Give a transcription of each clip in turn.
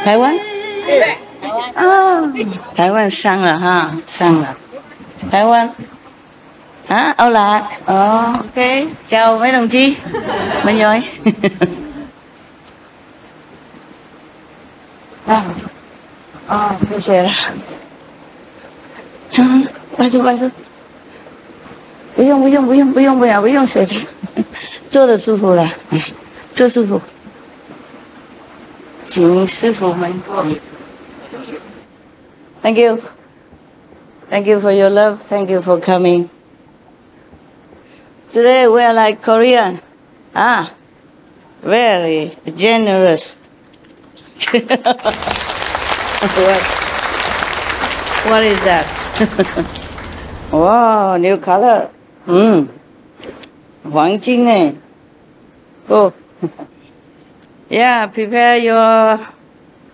台湾？啊，台湾上了哈，上了。台湾hả? Âu Lạc. Ok. Chào mấy đồng chí. Mình rồi. Thôi xe ra. Bay thôi. 不用谢谢，坐的舒服了，坐舒服，请师傅们坐。Thank you for your love. Thank you for coming. Today we are like Korean, very generous. What is that? Wow, new color. 黄金呢 Oh. Yeah, prepare your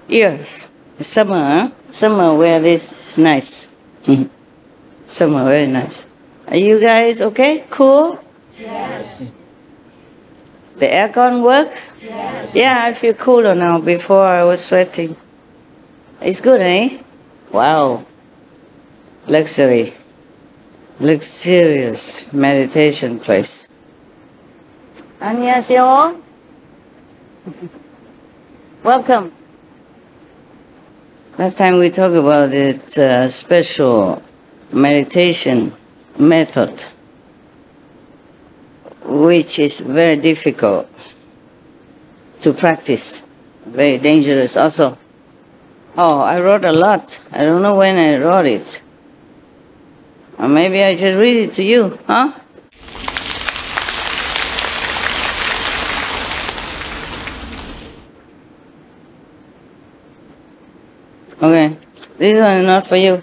ears. Summer wear this nice. Summer very nice. Are you guys okay? Cool? Yes. The aircon works? Yes. Yeah, I feel cooler now. Before I was sweating. It's good, eh? Wow. Luxury. Luxurious meditation place. 안녕하세요. Welcome. Last time we talked about its special meditation method, which is very difficult to practice, very dangerous also. Oh, I wrote a lot. I don't know when I wrote it. Or maybe I just read it to you, huh? Okay, this one is not for you.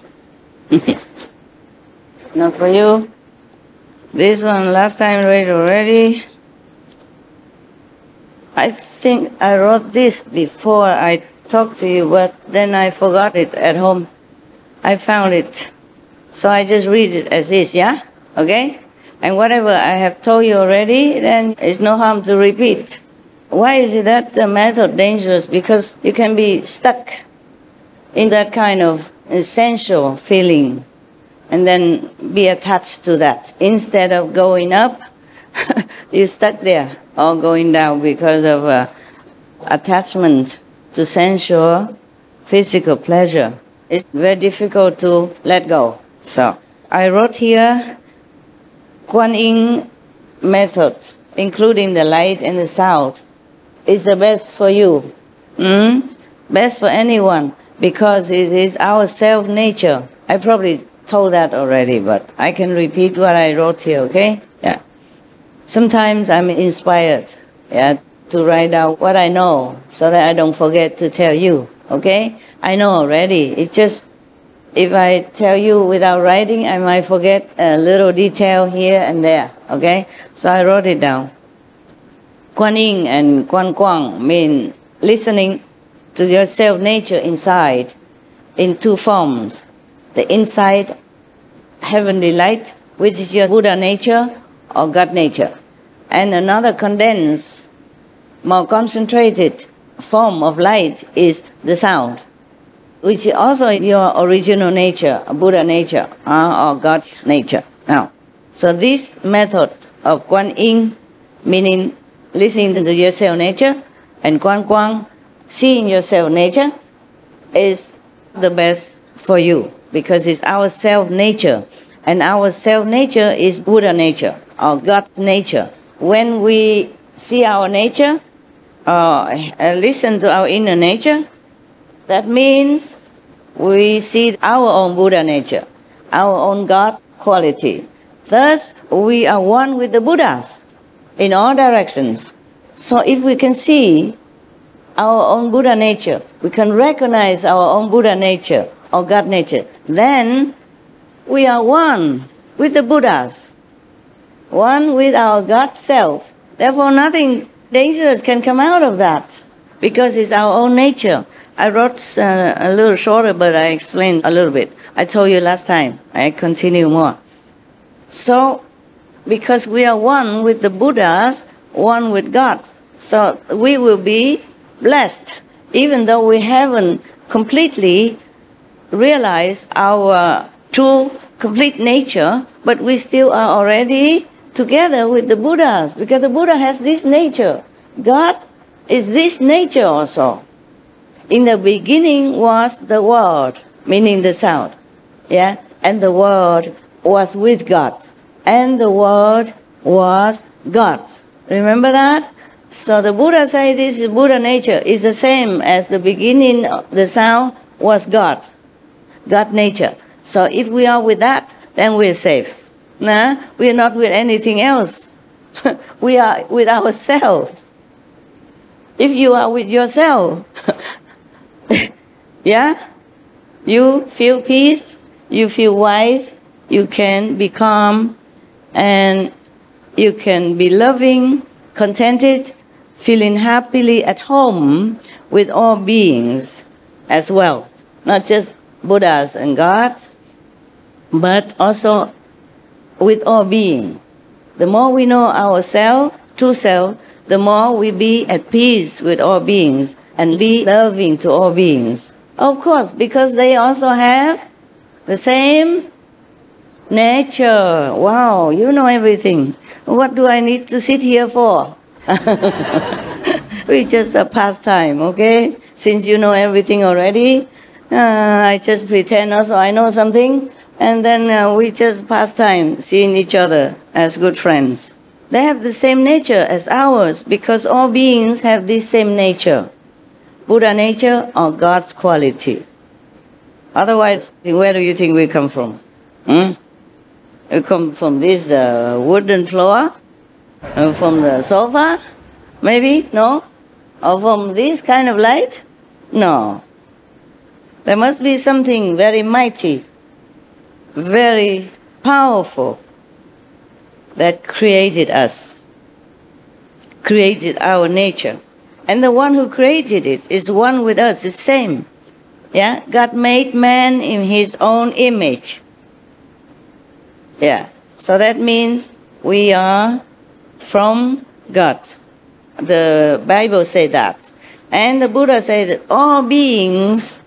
Not for you. This one last time read already. I think I wrote this before I talked to you, but then I forgot it at home. I found it. So I just read it as is, yeah? Okay? And whatever I have told you already, then it's no harm to repeat. Why is it that the method dangerous? Because you can be stuck in that kind of essential feeling and then be attached to that. Instead of going up, you're stuck there, or going down because of attachment to sensual, physical pleasure. It's very difficult to let go. So I wrote here Kuan Yin method, including the light and the sound, is the best for you. Best for anyone, because it is our self-nature. I probably told that already, but I can repeat what I wrote here, okay? Yeah. Sometimes I'm inspired, to write out what I know so that I don't forget to tell you, okay? I know already. It's just, if I tell you without writing, I might forget a little detail here and there, okay? So I wrote it down. Kuan Yin and Kuan Guang mean listening to your self-nature inside in two forms. The inside heavenly light, which is your Buddha nature or God nature. And another condensed, more concentrated form of light is the sound, which is also your original nature, Buddha nature, or God nature. Now, so this method of Kuan Yin, meaning listening to your self-nature, and Kuan Guang, seeing your self-nature, is the best for you, because it's our self-nature, and our self-nature is Buddha nature, or God's nature. When we see our nature, or listen to our inner nature, that means we see our own Buddha nature, our own God quality. Thus, we are one with the Buddhas in all directions. So if we can see our own Buddha nature, we can recognize our own Buddha nature or God nature, then we are one with the Buddhas, one with our God self. Therefore, nothing dangerous can come out of that, because it's our own nature. I wrote a little shorter, but I explained a little bit. I told you last time. I continue more. So, because we are one with the Buddhas, one with God, so we will be blessed Even though we haven't completely realized our true, complete nature, but we still are already together with the Buddhas, because the Buddha has this nature. God is this nature also. In the beginning was the Word, meaning the sound. Yeah? And the Word was with God. And the Word was God. Remember that? So the Buddha said this Buddha nature is the same as the beginning, the sound was God. God nature. So if we are with that, then we're safe. Nah? We are not with anything else. We are with ourselves. If you are with yourself, yeah, you feel peace, you feel wise, you can be calm, and you can be loving, contented, feeling happily at home with all beings as well. Not just Buddhas and God, but also with all beings. The more we know ourselves, true self, the more we be at peace with all beings and be loving to all beings. Of course, because they also have the same nature. Wow, you know everything. What do I need to sit here for? We just a pastime, okay? Since you know everything already, I just pretend also I know something, and then we just pass time seeing each other as good friends. They have the same nature as ours, because all beings have this same nature. Buddha nature or God's quality. Otherwise, where do you think we come from? We come from this wooden floor? From the sofa? Maybe? No? Or from this kind of light? No. There must be something very mighty, very powerful, that created us, created our nature. And the one who created it is one with us, the same. Yeah? God made man in his own image. Yeah. So that means we are from God. The Bible says that. And the Buddha said that all beings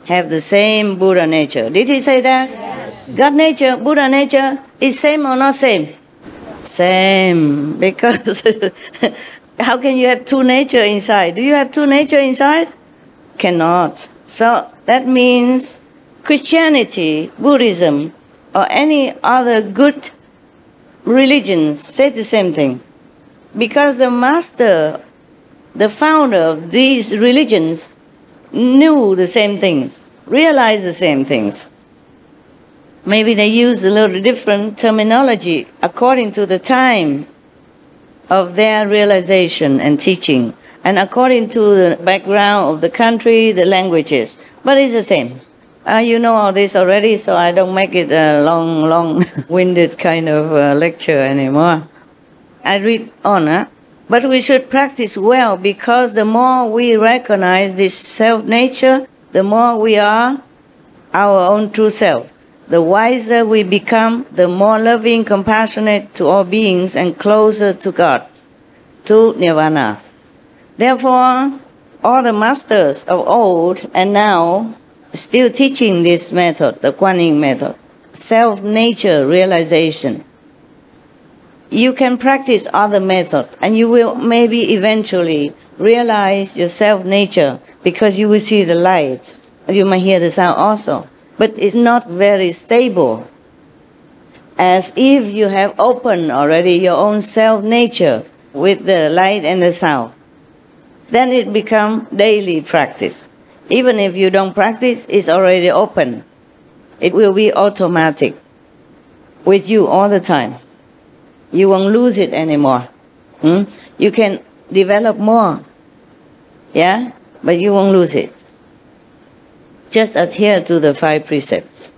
have the same Buddha nature. Did he say that? Yes. God nature, Buddha nature is same or not same? Same. Because how can you have two nature inside? Do you have two nature inside? Cannot. So that means Christianity, Buddhism, or any other good religion say the same thing. Because the master, the founder of these religions, knew the same things, realized the same things. Maybe they use a little different terminology according to the time of their realization and teaching, and according to the background of the country, the languages. But it's the same. You know all this already, so I don't make it a long-winded kind of lecture anymore. I read on, But we should practice well, because the more we recognize this self-nature, the more we are our own true self. The wiser we become, the more loving, compassionate to all beings, and closer to God, to Nirvana. Therefore, all the masters of old and now still teaching this method, the Kuan Yin method, self-nature realization. You can practice other methods, and you will maybe eventually realize your self-nature, because you will see the light. You might hear the sound also. But it's not very stable. As if you have opened already your own self-nature with the light and the sound. Then it becomes daily practice. Even if you don't practice, it's already open. It will be automatic with you all the time. You won't lose it anymore. You can develop more, yeah, but you won't lose it. Just adhere to the 5 precepts.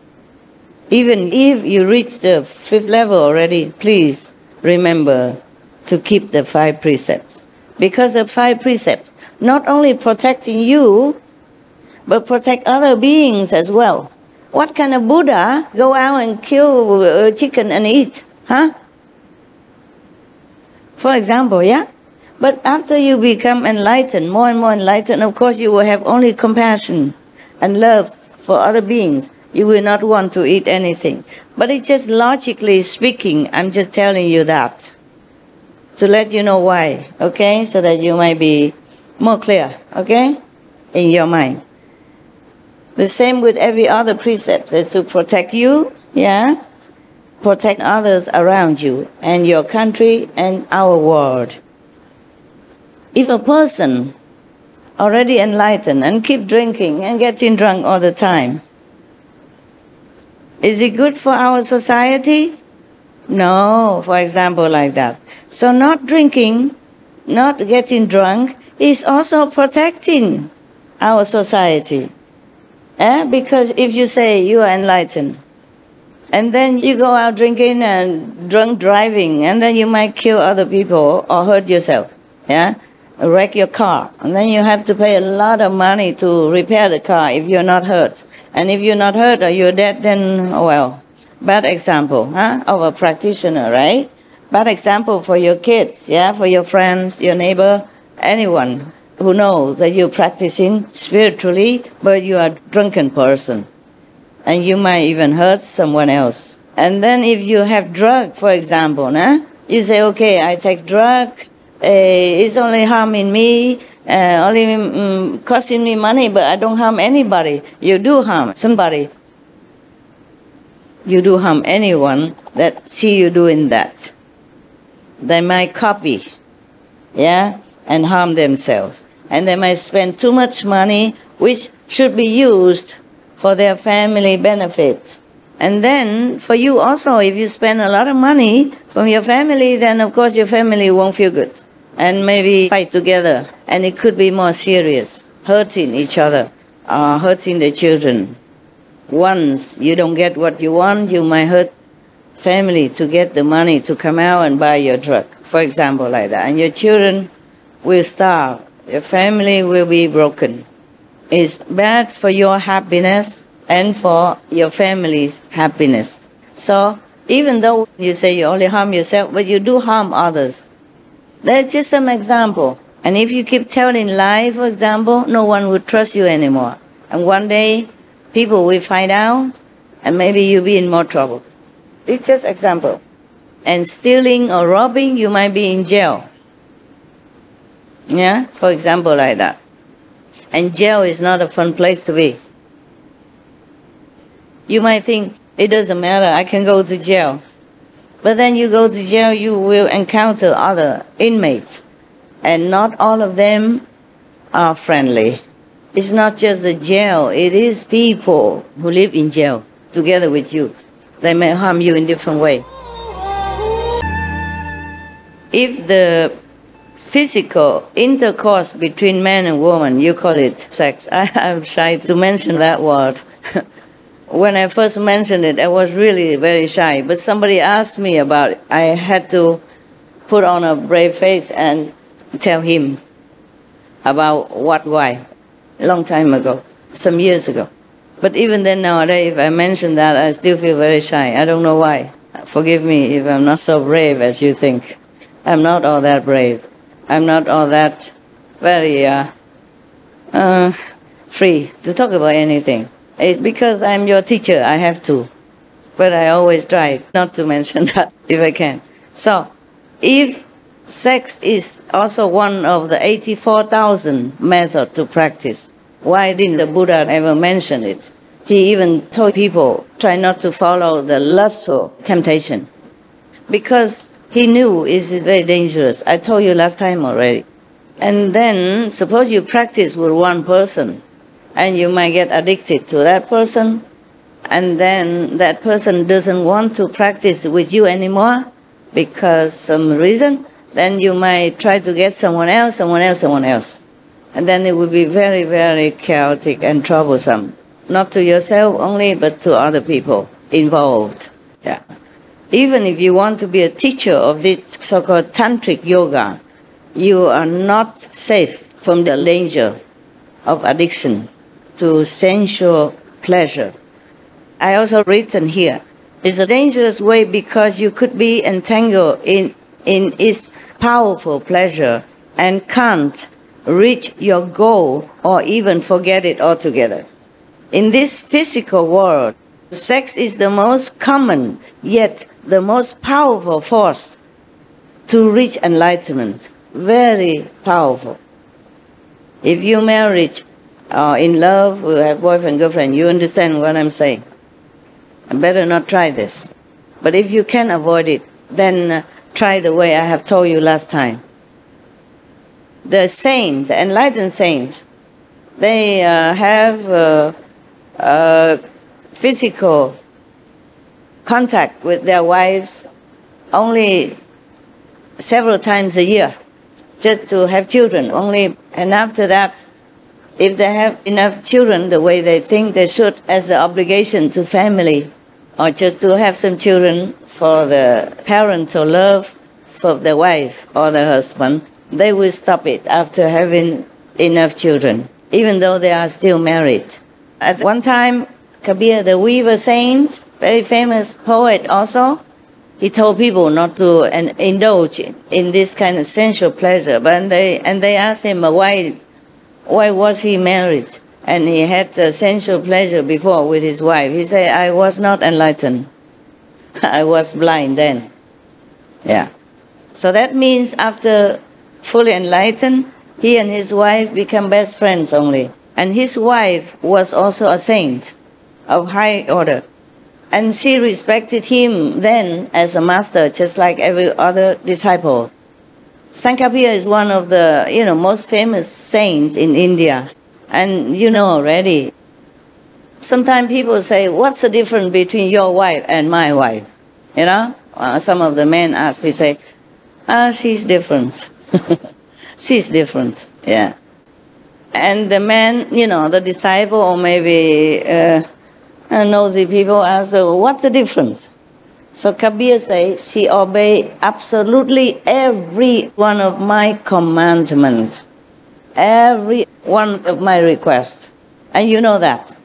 Even if you reach the 5th level already, please remember to keep the 5 precepts. Because the 5 precepts not only protecting you, but protect other beings as well. What kind of Buddha go out and kill a chicken and eat? Huh? For example, yeah? But after you become enlightened, more and more enlightened, of course you will have only compassion and love for other beings. You will not want to eat anything. But it's just logically speaking, I'm just telling you that, to let you know why, okay? So that you might be more clear, okay? In your mind. The same with every other precept is to protect you, yeah? Protect others around you and your country and our world. If a person already enlightened and keep drinking and getting drunk all the time, is it good for our society? No, for example, like that. So not drinking, not getting drunk is also protecting our society. Because if you say you are enlightened, and then you go out drinking and drunk driving, and then you might kill other people or hurt yourself, yeah? Wreck your car, and then you have to pay a lot of money to repair the car if you're not hurt. And if you're not hurt or you're dead, then, oh well, bad example of a practitioner, right? Bad example for your kids, yeah, for your friends, your neighbor, anyone who knows that you're practicing spiritually, but you are a drunken person. And you might even hurt someone else. And then if you have drug, for example, you say, okay, I take drug, it's only harming me, only costing me money, but I don't harm anybody. You do harm somebody. You do harm anyone that see you doing that. They might copy, yeah, and harm themselves. And they might spend too much money, which should be used for their family benefit. And then for you also, if you spend a lot of money from your family, then of course your family won't feel good. And maybe fight together. And it could be more serious, hurting each other, hurting the children. Once you don't get what you want, you might hurt family to get the money to come out and buy your drug, for example, like that. And your children will starve. Your family will be broken. It's bad for your happiness and for your family's happiness. So even though you say you only harm yourself, but you do harm others. That's just some example. And if you keep telling lies, for example, no one will trust you anymore. And one day, people will find out, and maybe you'll be in more trouble. It's just example. And stealing or robbing, you might be in jail. Yeah, for example, like that. And jail is not a fun place to be. You might think, it doesn't matter, I can go to jail. But then you go to jail, you will encounter other inmates. And not all of them are friendly. It's not just the jail, it is people who live in jail together with you. They may harm you in different ways. If the physical intercourse between man and woman, you call it sex. I'm shy to mention that word. When I first mentioned it, I was really very shy. But somebody asked me about it. I had to put on a brave face and tell him about why. A long time ago, some years ago. But even then nowadays, if I mention that, I still feel very shy. I don't know why. Forgive me if I'm not so brave as you think. I'm not all that brave. I'm not all that very free to talk about anything. It's because I'm your teacher, I have to. But I always try not to mention that if I can. So, if sex is also one of the 84,000 methods to practice, why didn't the Buddha ever mention it? He even told people, try not to follow the lustful temptation. Because he knew it's very dangerous. I told you last time already. And then, suppose you practice with one person, and you might get addicted to that person, and then that person doesn't want to practice with you anymore because some reason, then you might try to get someone else. And then it will be very, very chaotic and troublesome. Not to yourself only, but to other people involved. Yeah. Even if you want to be a teacher of this so-called tantric yoga, you are not safe from the danger of addiction to sensual pleasure. I also written here, it's a dangerous way because you could be entangled in its powerful pleasure and can't reach your goal or even forget it altogether. In this physical world, sex is the most common, yet the most powerful force to reach enlightenment. Very powerful. If you married or in love, or have boyfriend, girlfriend, you understand what I'm saying. I better not try this. But if you can avoid it, then try the way I have told you last time. The saints, the enlightened saints, they have physical contact with their wives only several times a year, just to have children only. And after that, if they have enough children the way they think they should, as an obligation to family, or just to have some children for the parental love for the wife or the husband, they will stop it after having enough children, even though they are still married. At one time, Kabir, the weaver saint, very famous poet also, he told people not to indulge in this kind of sensual pleasure. But they asked him why was he married? And he had sensual pleasure before with his wife. He said, I was not enlightened. I was blind then. Yeah. So that means after fully enlightened, he and his wife become best friends only. And his wife was also a saint of high order. And she respected him then as a master, just like every other disciple. Sant Kabir is one of the most famous saints in India. And you know already, sometimes people say, what's the difference between your wife and my wife? Some of the men ask, we say, she's different. She's different, yeah. And the man, the disciple or maybe nosy people ask, what's the difference? So Kabir says, she obeyed absolutely every one of my commandments, every one of my requests. And you know that.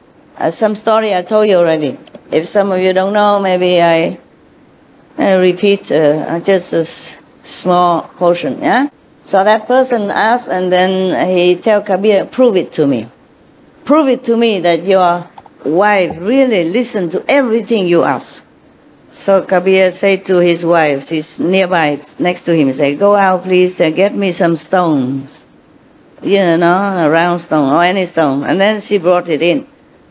Some story I told you already. If some of you don't know, maybe I repeat just a small portion, yeah? So that person asked, and then he tell Kabir, prove it to me. Prove it to me that your wife really listens to everything you ask. So Kabir said to his wife, she's nearby, next to him, say, go out please, get me some stones. A round stone or any stone. And then she brought it in.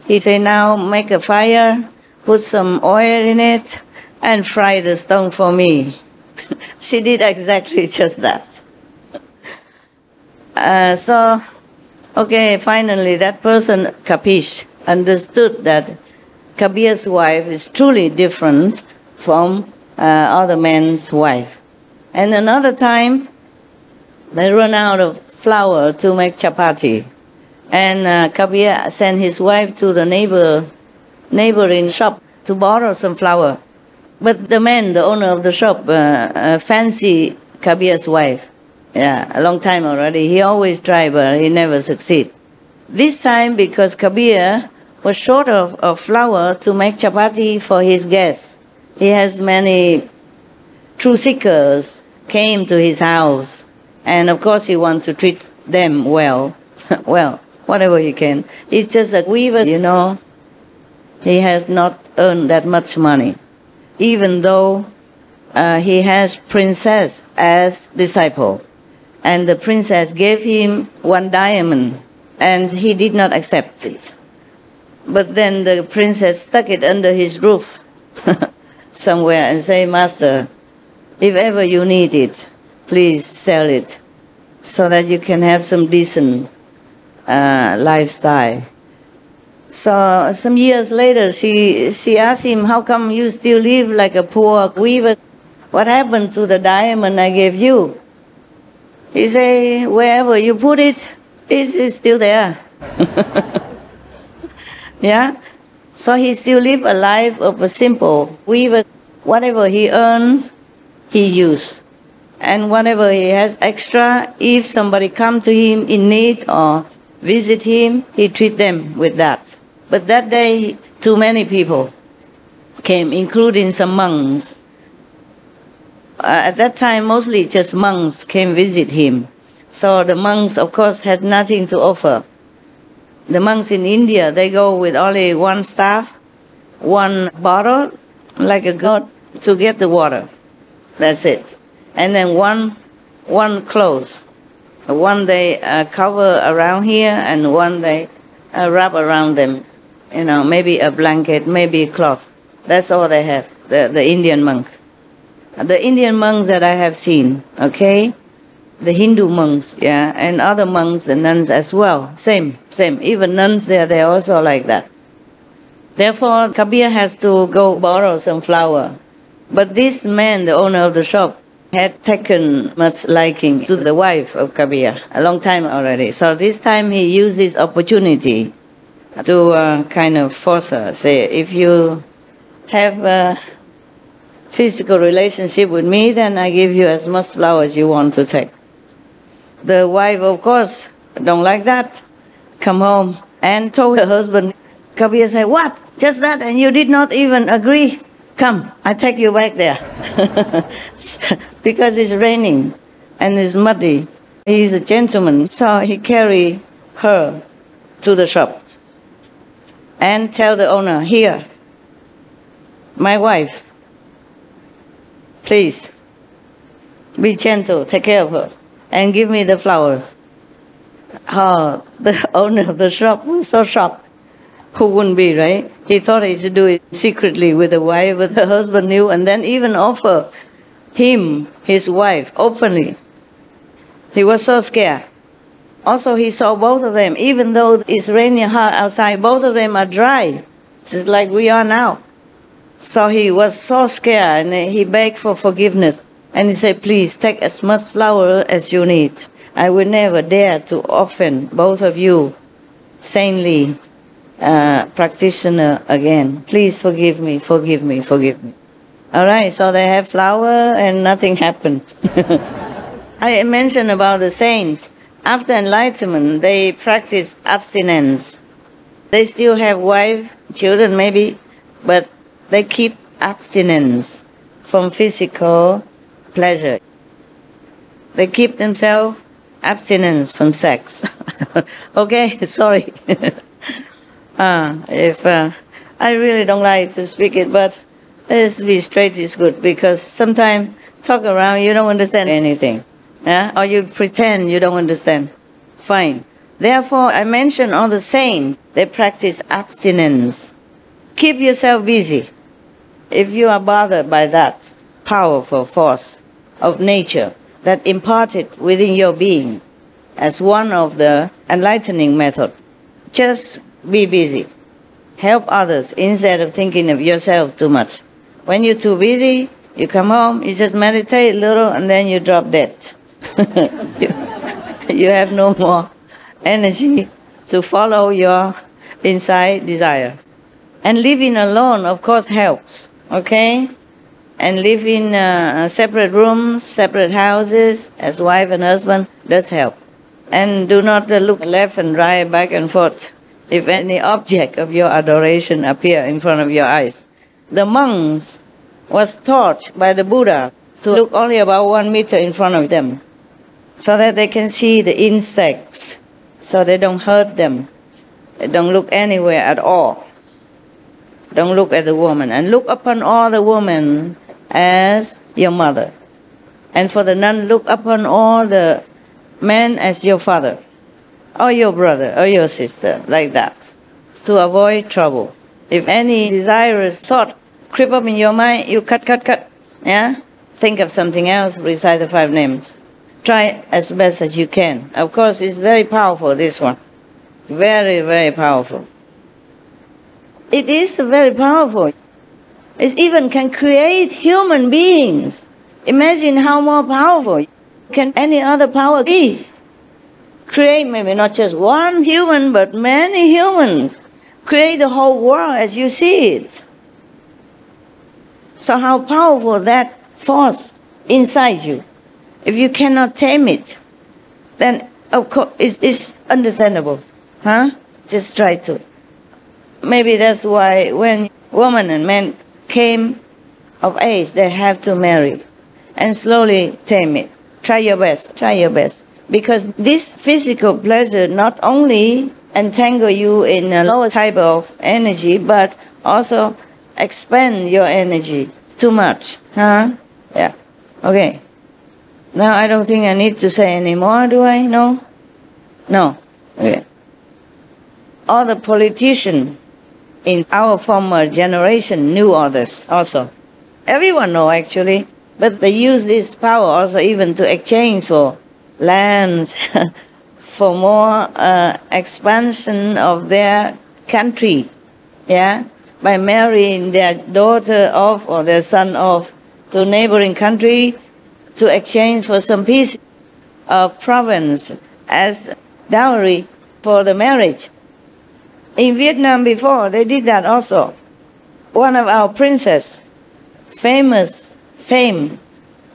He said, now make a fire, put some oil in it, and fry the stone for me. She did exactly just that. Finally that person, Kapish, understood that Kabir's wife is truly different from other men's wife. And another time, they run out of flour to make chapati. And Kabir sent his wife to the neighboring shop to borrow some flour. But the man, the owner of the shop, fancied Kabir's wife. Yeah, a long time already. He always tried, but he never succeed. This time, because Kabir was short of flour to make chapati for his guests, he has many truth seekers came to his house. And of course he wants to treat them well. Well, whatever he can. He's just a weaver, He has not earned that much money. Even though he has princess as disciple. And the princess gave him 1 diamond, and he did not accept it. But then the princess stuck it under his roof somewhere and say, Master, if ever you need it, please sell it so that you can have some decent lifestyle. So some years later, she asked him, how come you still live like a poor weaver? What happened to the diamond I gave you? He said, wherever you put it, it's still there. Yeah? So he still lives a life of a simple weaver. Whatever he earns, he uses. And whatever he has extra, if somebody come to him in need or visit him, he treat them with that. But that day, too many people came, including some monks. At that time, mostly just monks came visit him. So the monks, of course, has nothing to offer. The monks in India, they go with only one staff, one bottle, like a goat, to get the water. That's it. And then one clothes. One they cover around here, and one they wrap around them. You know, maybe a blanket, maybe a cloth. That's all they have, the Indian monk. The Indian monks that I have seen, okay? The Hindu monks, yeah, and other monks and nuns as well. Same. Even nuns there, they're also like that. Therefore, Kabir has to go borrow some flour. But this man, the owner of the shop, had taken much liking to the wife of Kabir a long time already. So this time he used this opportunity to kind of force her, say, if you have a physical relationship with me, then I give you as much flour as you want to take. The wife, of course, don't like that. Come home and told her husband. Kabir said, what? Just that? And you did not even agree? Come, I take you back there. Because it's raining and it's muddy. He's a gentleman, so he carried her to the shop and tell the owner, here, my wife, please, be gentle, take care of her, and give me the flowers. Oh, the owner of the shop was so shocked. Who wouldn't be, right? He thought he should do it secretly with the wife, but the husband knew, and then even offer him, his wife, openly. He was so scared. Also, he saw both of them, even though it's raining hard outside, both of them are dry, just like we are now. So he was so scared, and he begged for forgiveness. And he said, please, take as much flour as you need. I will never dare to offend both of you saintly practitioner again. Please forgive me, forgive me, forgive me. All right, so they have flour and nothing happened. I mentioned about the saints. After enlightenment, they practice abstinence. They still have wife, children maybe, but they keep abstinence from physical pleasure. They keep themselves abstinence from sex. Okay, sorry. I really don't like to speak it, but let's be straight is good, because sometimes talk around, you don't understand anything. Yeah? Or you pretend you don't understand. Fine. Therefore, I mention all the saints, they practice abstinence. Keep yourself busy. If you are bothered by that powerful force of nature that imparted within your being as one of the enlightening methods, just be busy. Help others instead of thinking of yourself too much. When you're too busy, you come home, you just meditate a little, and then you drop dead. You have no more energy to follow your inside desire. And living alone, of course, helps, okay? And living separate rooms, separate houses, as wife and husband, does help. And do not look left and right, back and forth, if any object of your adoration appear in front of your eyes. The monks was taught by the Buddha to look only about 1 meter in front of them, so that they can see the insects, so they don't hurt them. They don't look anywhere at all. Don't look at the woman. And look upon all the women as your mother. And for the nun, look upon all the men as your father, or your brother, or your sister, like that, to avoid trouble. If any desirous thought creep up in your mind, you cut, yeah? Think of something else, recite the 5 names. Try as best as you can. Of course, it's very powerful, this one. Very, very powerful. It is very powerful. It even can create human beings. Imagine how more powerful can any other power be. Create maybe not just one human, but many humans. Create the whole world as you see it. So how powerful that force inside you. If you cannot tame it, then of course it's understandable. Huh? Just try to. Maybe that's why when women and men came of age, they have to marry and slowly tame it. Try your best, try your best. Because this physical pleasure not only entangle you in a lower type of energy, but also expand your energy too much. Huh? Yeah. Okay. Now I don't think I need to say anymore, do I? No? No. Okay. All the politicians in our former generation knew all this also. Everyone know actually, but they use this power also even to exchange for lands, for more expansion of their country, yeah, by marrying their daughter off or their son off to neighboring country to exchange for some piece of province as dowry for the marriage. In Vietnam before, they did that also. One of our princess, fame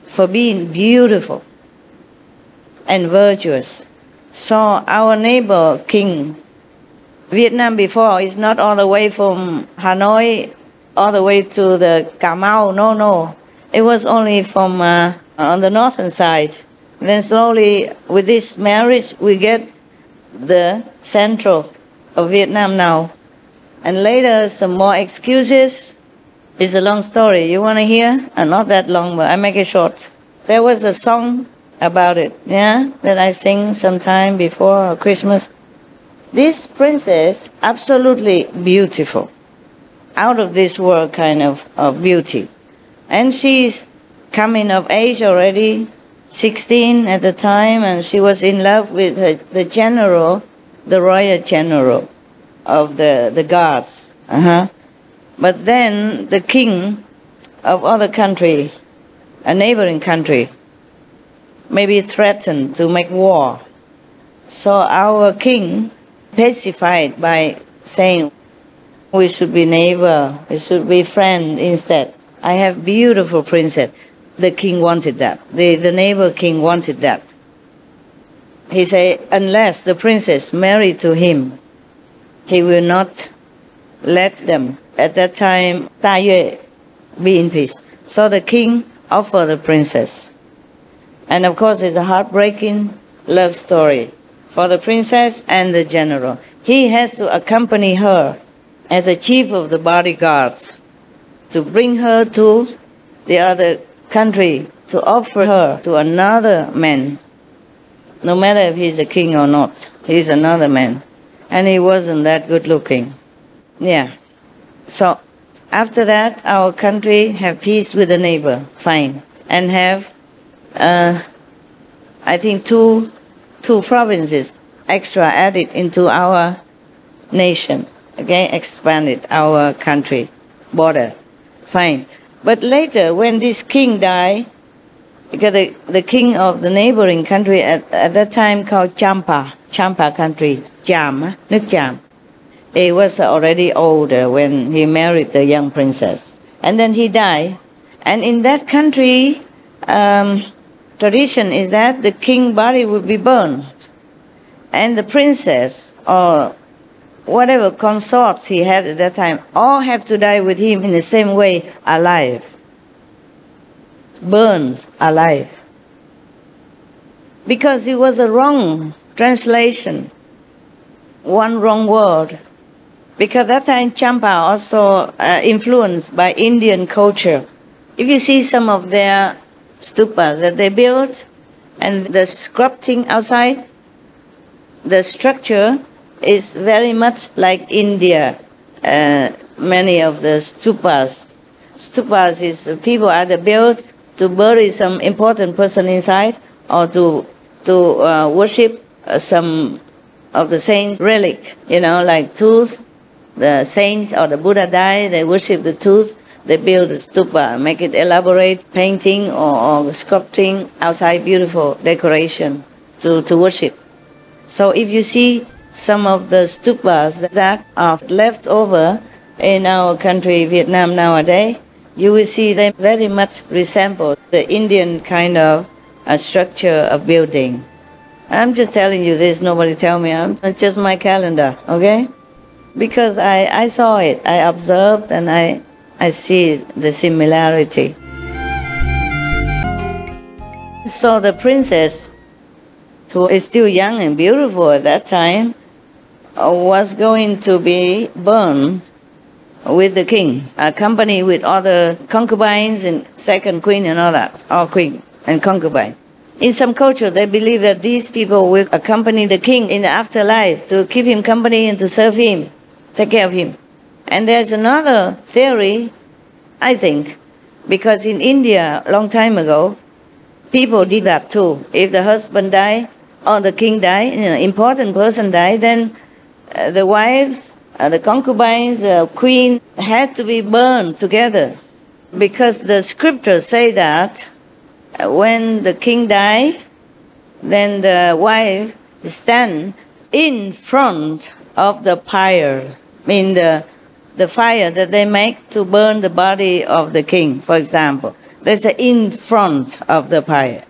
for being beautiful and virtuous, saw our neighbor king. Vietnam before is not all the way from Hanoi all the way to the Cà Mau, no. It was only from on the northern side. Then slowly with this marriage we get the central of Vietnam now. And later some more excuses. It's a long story. You want to hear? Not that long, but I make it short. There was a song about it, yeah, that I sing sometime before Christmas. This princess, absolutely beautiful, out of this world kind of beauty. And she's coming of age already, 16 at the time, and she was in love with the general, the royal general of the guards. But then the king of other country, a neighboring country, maybe threatened to make war. So our king pacified by saying, we should be neighbor, we should be friend instead. I have beautiful princess. The king wanted that. The neighbor king wanted that. He said, unless the princess married to him, he will not let them. At that time, Ta Yue, be in peace. So the king offered the princess. And of course, it's a heartbreaking love story for the princess and the general. He has to accompany her as a chief of the bodyguards to bring her to the other country, to offer her to another man. No matter if he's a king or not, he's another man. And he wasn't that good looking. Yeah. So after that, our country have peace with the neighbor, fine, and have, I think, two provinces extra added into our nation, okay, expanded our country border, fine. But later, when this king died, because the king of the neighboring country at that time called Champa country, Cham, nước Cham. He was already older when he married the young princess. And then he died. And in that country, tradition is that the king's body would be burned. And the princess, or whatever consorts he had at that time, all have to die with him in the same way, alive. Burned alive. Because it was a wrong translation, one wrong word. Because that time Champa also influenced by Indian culture. If you see some of their stupas that they built and the sculpting outside, the structure is very much like India. Many of the stupas. Stupas is people either built to bury some important person inside or to worship some of the saints' relic, like tooth. The saints or the Buddha died, they worship the tooth, they build a stupa, make it elaborate, painting or sculpting outside, beautiful decoration to worship. So if you see some of the stupas that are left over in our country, Vietnam nowadays, you will see they very much resemble the Indian kind of structure of building. I'm just telling you this, nobody tell me, it's just my calendar, okay? Because I saw it, I observed, and I see the similarity. So the princess who is still young and beautiful at that time, was going to be burned with the king, accompanied with other concubines and second queen and all that, or queen and concubine. In some culture, they believe that these people will accompany the king in the afterlife to keep him company and to serve him, take care of him. And there's another theory, I think, because in India, a long time ago, people did that too. If the husband died or the king died, important person died, then the wives, the concubines, the queen had to be burned together. Because the scriptures say that when the king died, then the wife stand in front of the pyre, the fire that they make to burn the body of the king, for example. They say in front of the fire.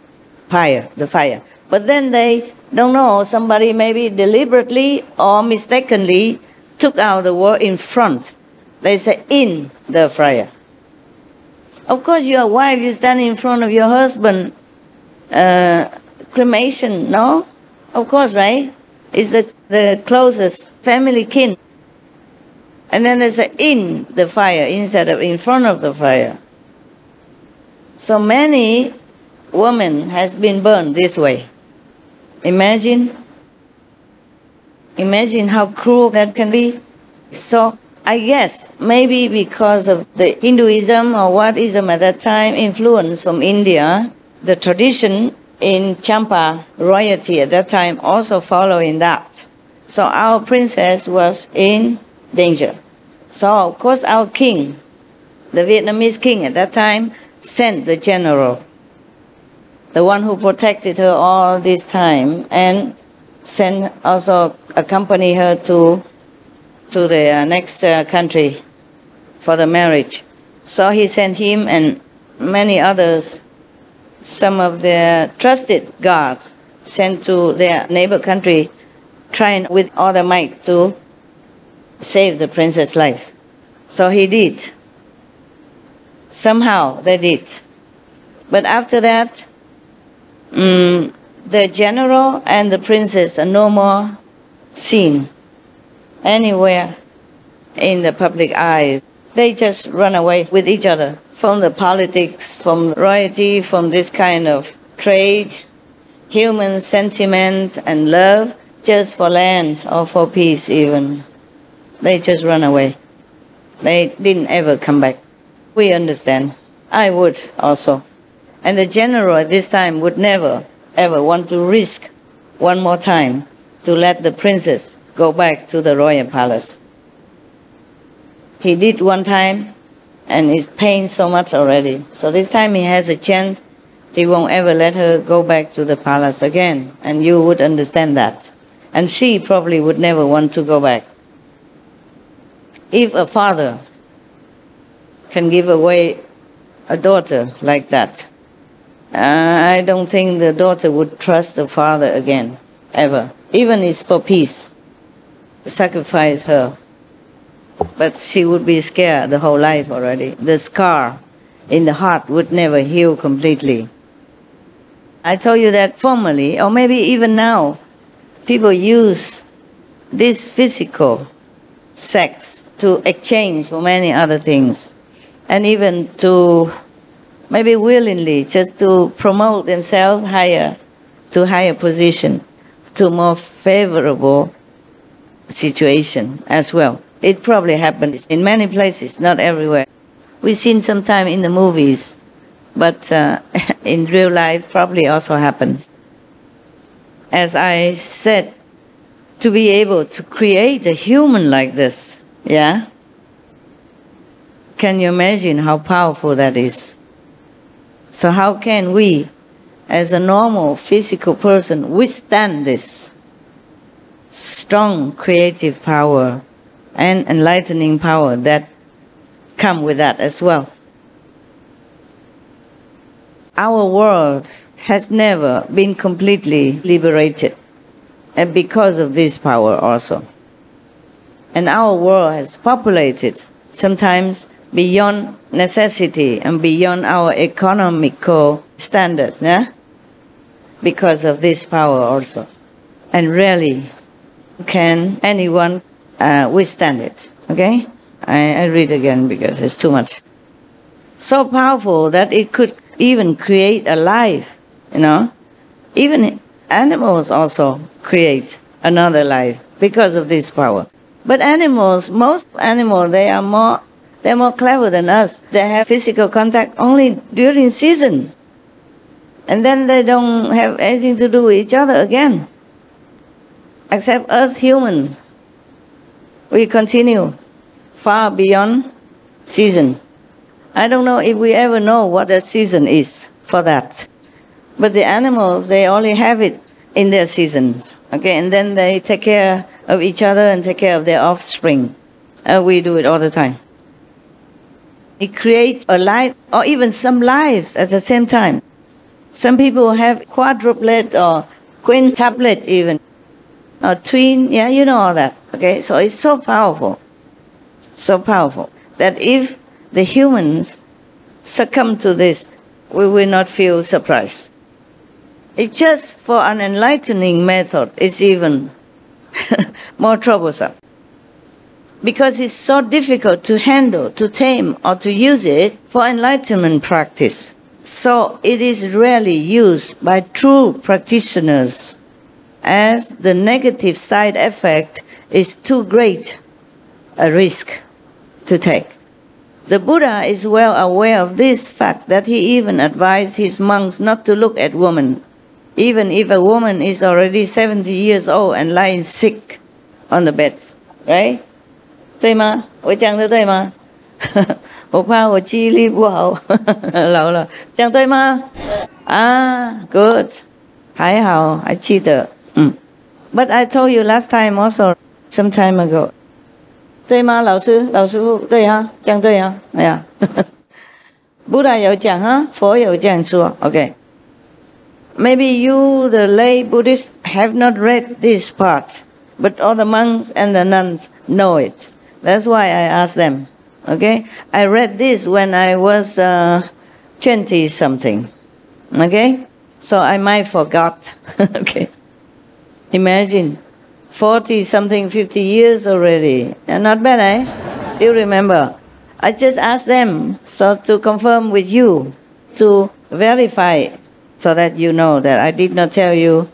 But then they don't know, somebody maybe deliberately or mistakenly took out the word in front. They say in the fire. Of course, you're a wife, you stand in front of your husband. Cremation, no? Of course, right? It's the closest family kin. And then they say in the fire instead of in front of the fire. So many women has been burned this way. Imagine how cruel that can be. So I guess maybe because of the Hinduism or whatism at that time influence from India, the tradition in Champa royalty at that time also following that. So our princess was in danger. So of course our king, the Vietnamese king at that time, sent the general, the one who protected her all this time, and sent also accompany her to the next country for the marriage. So he sent him and many others, some of their trusted guards, sent to their neighbor country, trying with all their might to save the princess' life. So he did. Somehow they did. But after that, the general and the princess are no more seen anywhere in the public eye. They just run away with each other from the politics, from royalty, from this kind of trade, human sentiment and love, just for land or for peace even. They just run away. They didn't ever come back. We understand. I would also. And the general at this time would never, ever want to risk one more time to let the princess go back to the royal palace. He did one time, and he's paying so much already. So this time he has a chance, he won't ever let her go back to the palace again. And you would understand that. And she probably would never want to go back. If a father can give away a daughter like that, I don't think the daughter would trust the father again, ever. Even if it's for peace, sacrifice her. But she would be scared the whole life already. The scar in the heart would never heal completely. I told you that formerly, or maybe even now, people use this physical sex to exchange for many other things. And even to, maybe willingly, just to promote themselves higher, to higher position, to more favorable situation as well. It probably happens in many places, not everywhere. We've seen sometime in the movies, but in real life probably also happens. As I said, to be able to create a human like this, yeah? Can you imagine how powerful that is? So how can we, as a normal physical person, withstand this strong creative power and enlightening power that come with that as well? Our world has never been completely liberated, and because of this power also. And our world has populated sometimes beyond necessity and beyond our economical standards. Yeah? because of this power also. And rarely can anyone withstand it. Okay? I read again because it's too much. So powerful that it could even create a life, you know. Even animals also create another life because of this power. But animals, most animals, they're more clever than us. They have physical contact only during season. And then they don't have anything to do with each other again. Except us humans. We continue far beyond season. I don't know if we ever know what the season is for that. But the animals, they only have it in their seasons. Okay, and then they take care of each other and take care of their offspring. We do it all the time. It creates a life, or even some lives at the same time. Some people have quadruplet or quintuplet even, or twin, yeah, you know all that. Okay, so it's so powerful that if the humans succumb to this, we will not feel surprised. It's just for an enlightening method, it's even more troublesome. Because it's so difficult to handle, to tame, or to use it for enlightenment practice. So it is rarely used by true practitioners, as the negative side effect is too great a risk to take. The Buddha is well aware of this fact that he even advised his monks not to look at women, even if a woman is already 70 years old and lying sick on the bed, right? 对吗？我讲的对吗？我怕我记忆力不好，老了，讲对吗？啊 ，good， 还好，还记得，But I told you last time also, some time ago. 对吗，老师傅，对啊，讲对啊，哎呀，Buddha 有讲啊，佛有这样说 ，OK. Maybe you, the lay Buddhists, have not read this part, but all the monks and the nuns know it. That's why I asked them. Okay, I read this when I was 20-something. Okay, so I might forgot. Okay, imagine 40-something, 50 years already. And not bad, eh? Still remember. I just asked them so to confirm with you, to verify, so that you know that I did not tell you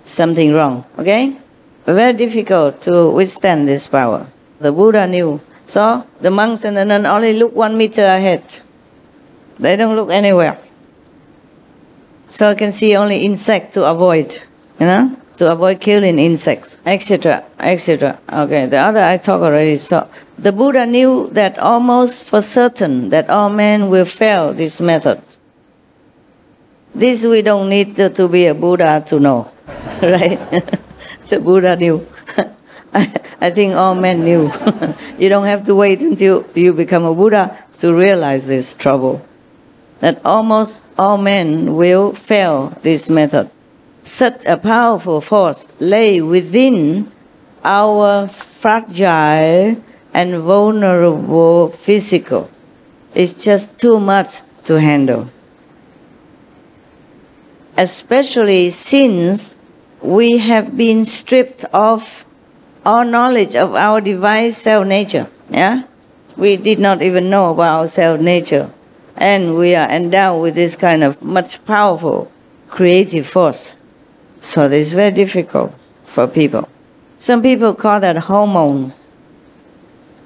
something wrong. Okay? Very difficult to withstand this power. The Buddha knew. So the monks and the nuns only look 1 meter ahead. They don't look anywhere. So I can see only insect to avoid, to avoid killing insects, etc., etc. Okay, the other I talked already. So the Buddha knew that almost for certain that all men will fail this method. This we don't need to be a Buddha to know, right? The Buddha knew. I think all men knew. You don't have to wait until you become a Buddha to realize this trouble. That almost all men will fail this method. Such a powerful force lay within our fragile and vulnerable physical. It's just too much to handle. Especially since we have been stripped of all knowledge of our divine self-nature. Yeah? We did not even know about our self-nature. And we are endowed with this kind of much powerful creative force. So it's very difficult for people. Some people call that hormone.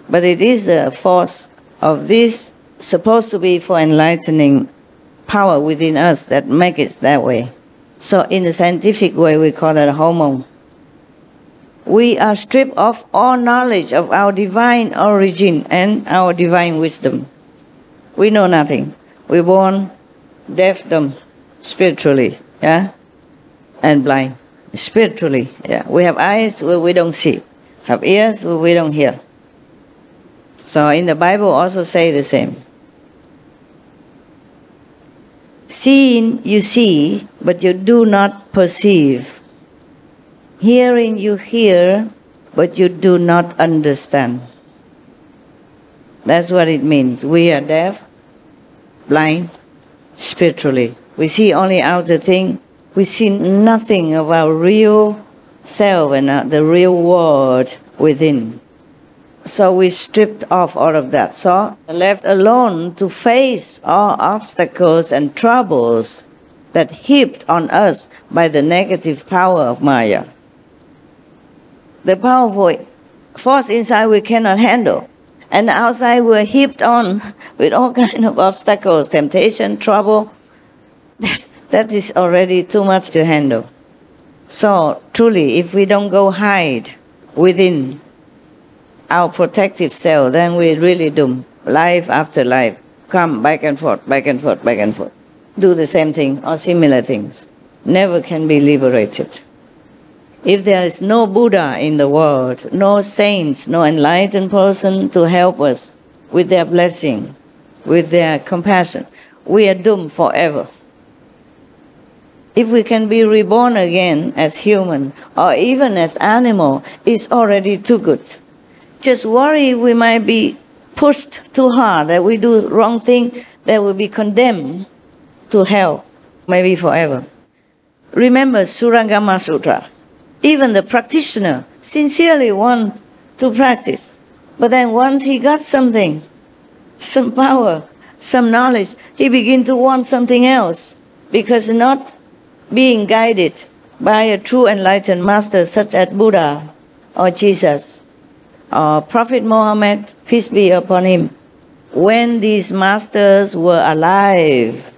But it is a force of this, supposed to be for enlightening power within us that make it that way. So in the scientific way, we call that hormone. We are stripped of all knowledge of our divine origin and our divine wisdom. We know nothing. We're born deaf, dumb, spiritually, yeah, and blind. Spiritually, yeah. We have eyes where we don't see, have ears where we don't hear. So in the Bible also say the same. Seeing you see, but you do not perceive. Hearing you hear, but you do not understand. That's what it means. We are deaf, blind, spiritually. We see only outer thing, We see nothing of our real self and the real world within. So we stripped off all of that. So left alone to face all obstacles and troubles that heaped on us by the negative power of Maya. The powerful force inside we cannot handle. And outside we're heaped on with all kinds of obstacles, temptation, trouble. That is already too much to handle. So truly, if we don't go hide within our protective cell, then we're really doomed. Life after life, come back and forth, back and forth, back and forth. Do the same thing or similar things. Never can be liberated. If there is no Buddha in the world, no saints, no enlightened person to help us with their blessing, with their compassion, we are doomed forever. If we can be reborn again as human or even as animal, it's already too good. Just worry we might be pushed too hard, that we do wrong thing, that will be condemned to hell, maybe forever. Remember Surangama Sutra. Even the practitioner sincerely want to practice. But then once he got something, some power, some knowledge, he begin to want something else. Because not being guided by a true enlightened master such as Buddha or Jesus or Prophet Muhammad, peace be upon him, when these masters were alive,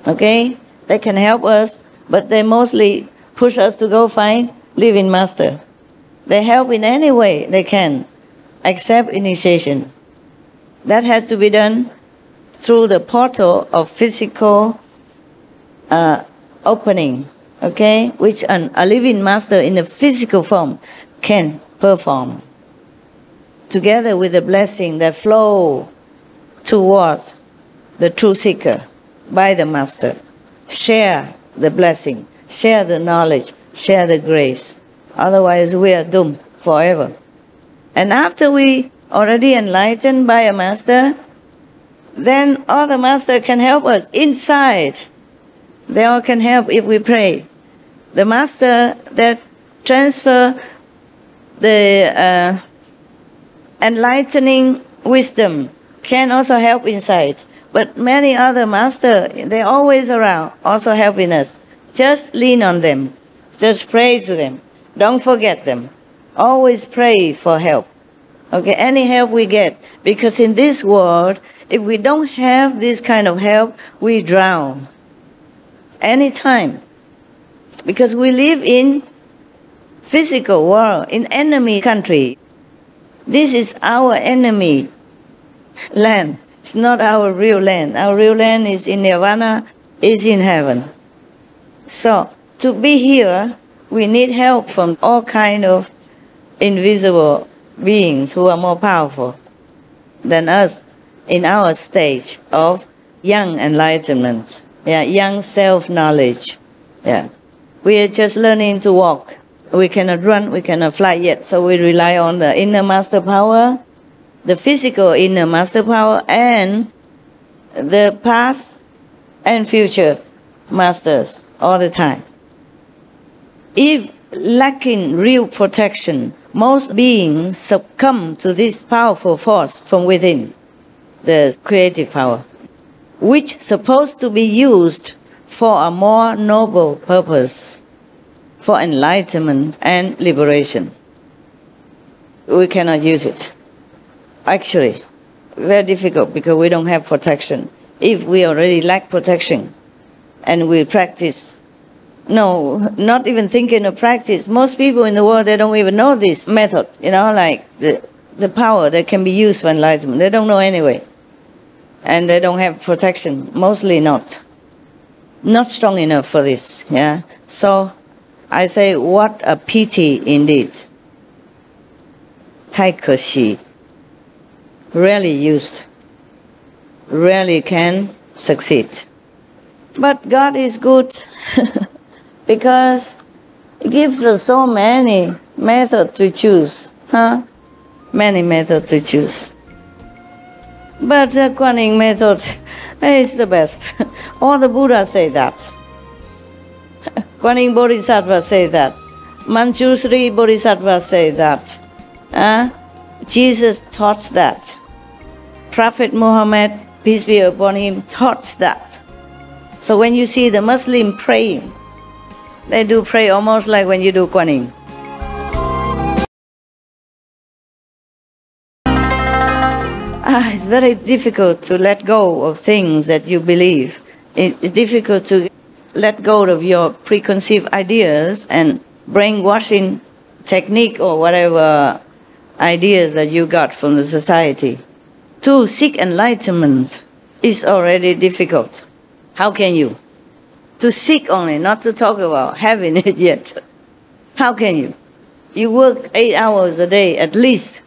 okay, they can help us, but they mostly push us to go find living master. They help in any way they can, except initiation. That has to be done through the portal of physical opening, okay, which a living master in the physical form can perform, together with the blessing that flow toward the true seeker by the master. Share the blessing, share the knowledge, share the grace. Otherwise we are doomed forever. And after we already enlightened by a master, then all the master can help us inside. They all can help if we pray. The master that transfer the enlightening wisdom can also help inside. But many other masters, they're always around, also helping us. Just lean on them. Just pray to them. Don't forget them. Always pray for help. Okay, any help we get. Because in this world, if we don't have this kind of help, we drown. Anytime. Because we live in physical world, in enemy country. This is our enemy land. It's not our real land. Our real land is in Nirvana, is in heaven. So, to be here, we need help from all kind of invisible beings who are more powerful than us in our stage of young enlightenment, young self-knowledge. We are just learning to walk. We cannot run, we cannot fly yet, so we rely on the inner master power, the physical inner master power, and the past and future masters all the time. If lacking real protection, most beings succumb to this powerful force from within, the creative power, which is supposed to be used for a more noble purpose, for enlightenment and liberation. We cannot use it. Actually, very difficult because we don't have protection. If we already lack protection and we practice, no, not even thinking of practice. Most people in the world, they don't even know this method, like the power that can be used for enlightenment. They don't know anyway. And they don't have protection, mostly not. Not strong enough for this, So I say, what a pity indeed. 太可惜. Rarely used. Rarely can succeed. But God is good because He gives us so many methods to choose. Many methods to choose. But the Kuan Yin method is the best. All the Buddhas say that. Kuan Yin Bodhisattva say that. Manjushri Bodhisattva say that. Jesus taught that. Prophet Muhammad, peace be upon him, taught that. So when you see the Muslim praying, they do pray almost like when you do Kuan Yin. It's very difficult to let go of things that you believe. It's difficult to let go of your preconceived ideas and brainwashing technique or whatever ideas that you got from the society. To seek enlightenment is already difficult. How can you? To seek only, not to talk about having it yet. How can you? You work 8 hours a day at least.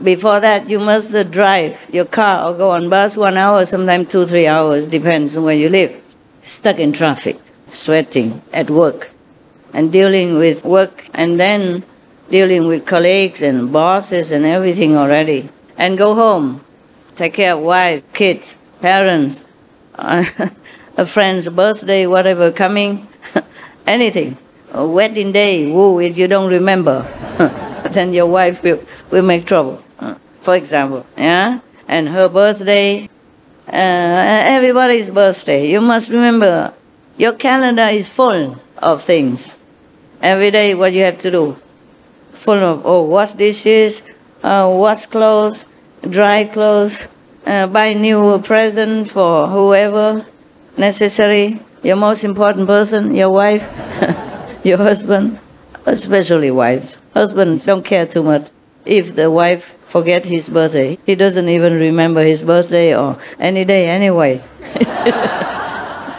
Before that, you must drive your car or go on bus 1 hour, sometimes 2-3 hours, depends on where you live. Stuck in traffic, sweating at work, and dealing with work, and then dealing with colleagues and bosses and everything already. And go home, take care of wife, kids, parents, a friend's birthday, whatever coming, anything. A wedding day, woo, if you don't remember, then your wife will make trouble. For example, yeah? And her birthday, everybody's birthday. You must remember, your calendar is full of things. Every day, what you have to do. Full of, wash dishes, wash clothes, dry clothes, buy new present for whoever necessary. Your most important person, your wife, your husband, especially wives. Husbands don't care too much. If the wife forget his birthday, he doesn't even remember his birthday or any day anyway.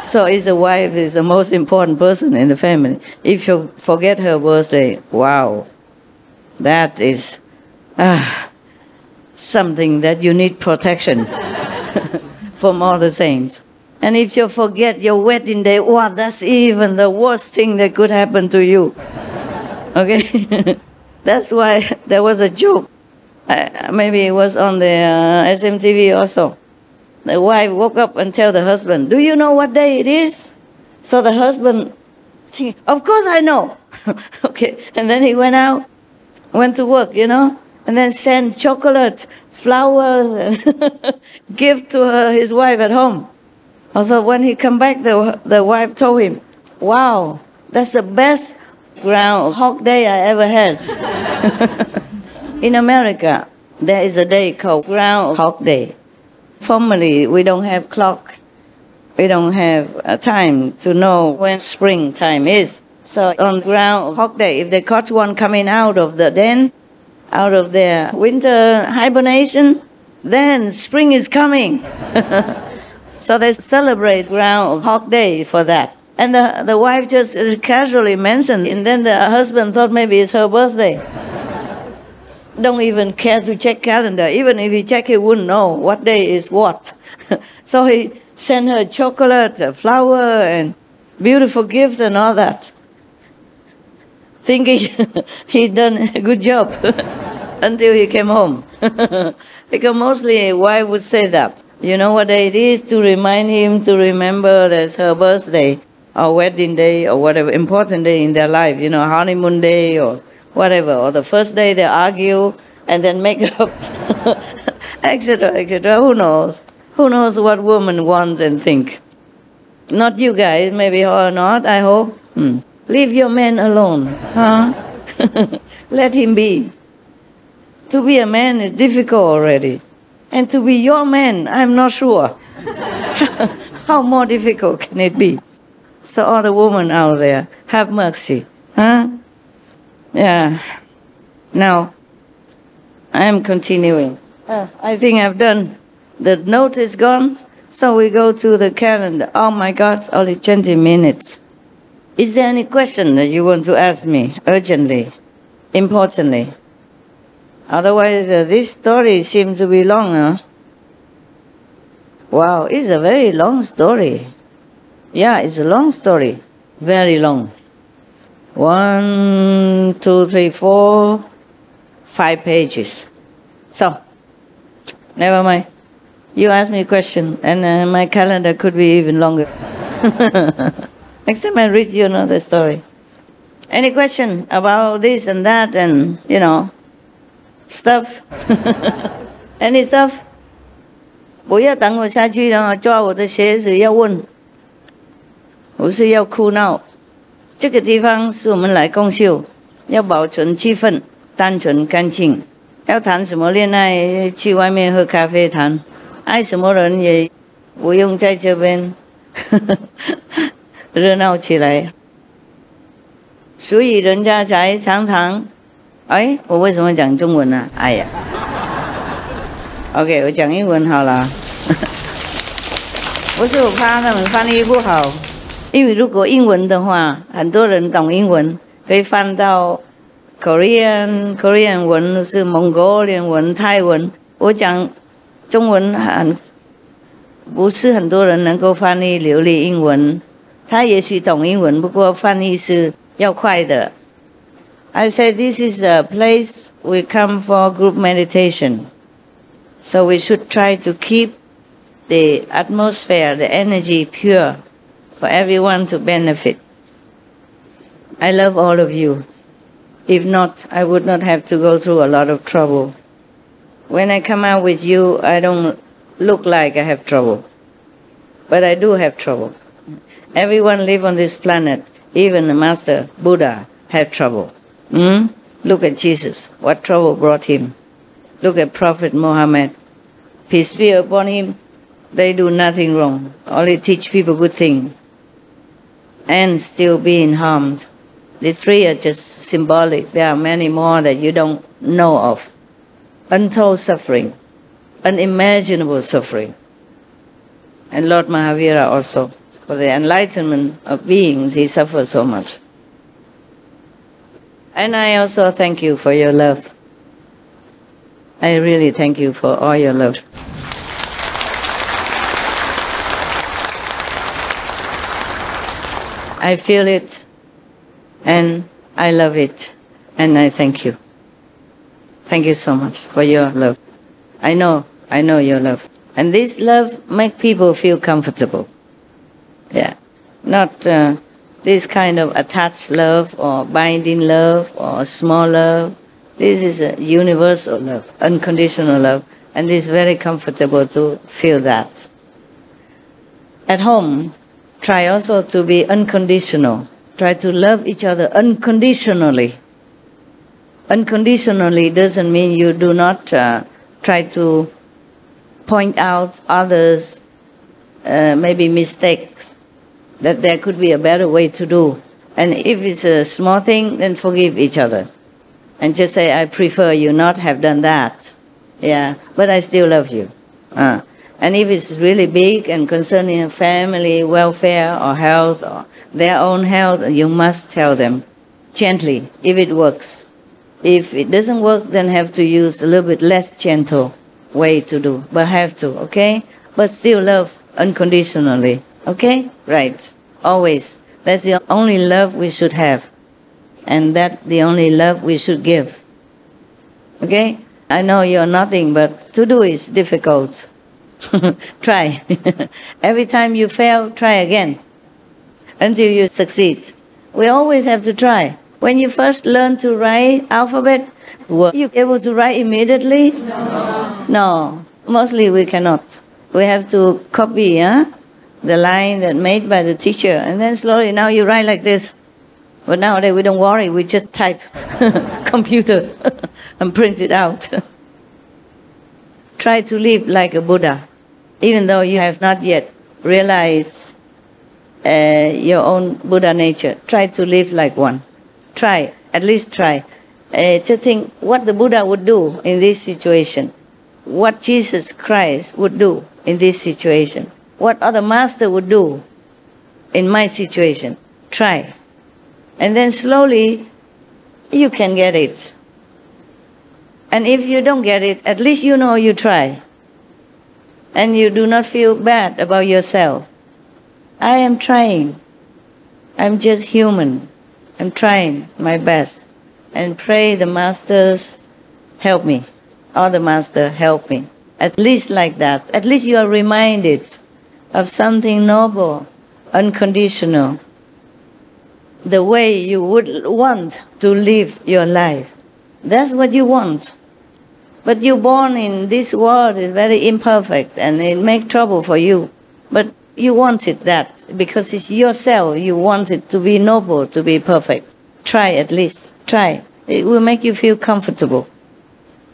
So his wife is the most important person in the family. If you forget her birthday, wow, that is something that you need protection from all the saints. And if you forget your wedding day, wow, that's even the worst thing that could happen to you. Okay? That's why there was a joke. Maybe it was on the SMTV also. The wife woke up and tell the husband, "Do you know what day it is?" So the husband think, "Of course I know." Okay, and then he went out, went to work, and then sent chocolate, flowers, and gift to his wife at home. Also, when he come back, the wife told him, "Wow, that's the best Groundhog Day I ever had." In America, there is a day called Groundhog Day. Formerly, we don't have clock. We don't have a time to know when springtime is. So on Groundhog Day, if they catch one coming out of the den, out of their winter hibernation, then spring is coming. So they celebrate Groundhog Day for that. And the wife just casually mentioned, and then the husband thought maybe it's her birthday. Don't even care to check calendar. Even if he check, he wouldn't know what day is what. So he sent her chocolate, a flower, and beautiful gift and all that, thinking he'd done a good job until he came home. Because mostly a wife would say that. You know what day it is, to remind him to remember that's her birthday or wedding day or whatever important day in their life, honeymoon day or whatever, or the first day they argue and then make up, etc., etc. Who knows? Who knows what women want and think? Not you guys, maybe, or not, I hope. Leave your man alone, huh? Let him be. To be a man is difficult already. And to be your man, I'm not sure. How more difficult can it be? So all the women out there, have mercy, huh? Yeah. Now, I am continuing. I think I've done. The note is gone, so we go to the calendar. Oh my God, only 20 minutes. Is there any question that you want to ask me urgently, importantly? Otherwise, this story seems to be long, huh? Wow, it's a very long story. Yeah, it's a long story. Very long. 1, 2, 3, 4, 5 pages. So, never mind. You ask me a question, and my calendar could be even longer. Next time I read you another story. Any question about this and that and, stuff? Any stuff? 不要等我下去了，抓我的鞋子要问，不是要哭闹。这个地方是我们来共修，要保存气氛，单纯干净。要谈什么恋爱，去外面喝咖啡谈。爱什么人也不用在这边热闹起来。所以人家才常常，我为什么讲中文呢？哎呀 ，OK， 我讲英文好了。不是我怕他们翻译不好，因为如果英文的话，很多人懂英文，可以翻到 Korean 文是 Mongolian 文、泰文。我讲中文不是很多人能够翻译流利英文，他也许懂英文，不过翻译是要快的。I said this is a place we come for group meditation, so we should try to keep the atmosphere, the energy pure for everyone to benefit. I love all of you. If not, I would not have to go through a lot of trouble. When I come out with you, I don't look like I have trouble, but I do have trouble. Everyone live on this planet, even the Master Buddha had trouble. Look at Jesus, what trouble brought him. Look at Prophet Muhammad, peace be upon him. They do nothing wrong, only teach people good things, and still being harmed. The three are just symbolic. There are many more that you don't know of. Untold suffering, unimaginable suffering. And Lord Mahavira also, for the enlightenment of beings, he suffered so much. And I also thank you for your love. I really thank you for all your love. I feel it, and I love it, and I thank you. Thank you so much for your love. I know your love. And this love makes people feel comfortable. Yeah, not this kind of attached love or binding love or small love. This is a universal love, unconditional love, and it's very comfortable to feel that. At home, try also to be unconditional. Try to love each other unconditionally. Unconditionally doesn't mean you do not try to point out others' maybe mistakes, that there could be a better way to do. And if it's a small thing, then forgive each other. And just say, I prefer you not have done that. Yeah, but I still love you. And if it's really big and concerning family welfare or health or their own health, you must tell them gently if it works. If it doesn't work, then have to use a little bit less gentle way to do, but have to, okay? But still love unconditionally, okay? Right, always. That's the only love we should have. And that's the only love we should give, okay? I know you're nothing, but to do is difficult. Try. Every time you fail, try again until you succeed. We always have to try. When you first learn to write alphabet, were you able to write immediately? No. Mostly we cannot. We have to copy the line that made by the teacher, and then slowly now you write like this. But nowadays we don't worry, we just type computer and print it out. Try to live like a Buddha, even though you have not yet realized your own Buddha nature. Try to live like one. Try, at least try, to think what the Buddha would do in this situation, what Jesus Christ would do in this situation, what other master would do in my situation. Try. And then slowly you can get it. And if you don't get it, at least you know you try. And you do not feel bad about yourself. I am trying. I'm just human. I'm trying my best. And pray the masters help me. Or the master help me. At least like that. At least you are reminded of something noble, unconditional, the way you would want to live your life. That's what you want. But you're born in this world is very imperfect and it makes trouble for you. But you wanted that because it's yourself. You want it to be noble, to be perfect. Try at least. Try. It will make you feel comfortable,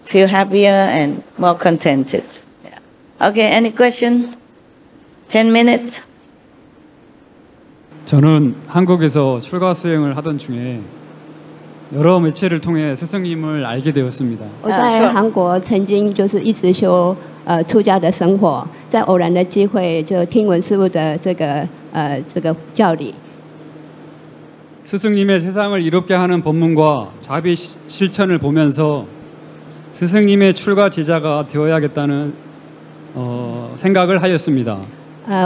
feel happier and more contented. Yeah. Okay, any question? 10 minutes? 저는 한국에서 출가 수행을 하던 중에 여러 매체를 통해 스승님을 알게 되었습니다. 我在韩国曾经就是一直修出家的生活，在偶然的机会就听闻师父的这个教理。 스승님의 세상을 이롭게 하는 법문과 자비 실천을 보면서 스승님의 출가 제자가 되어야겠다는 생각을 하였습니다.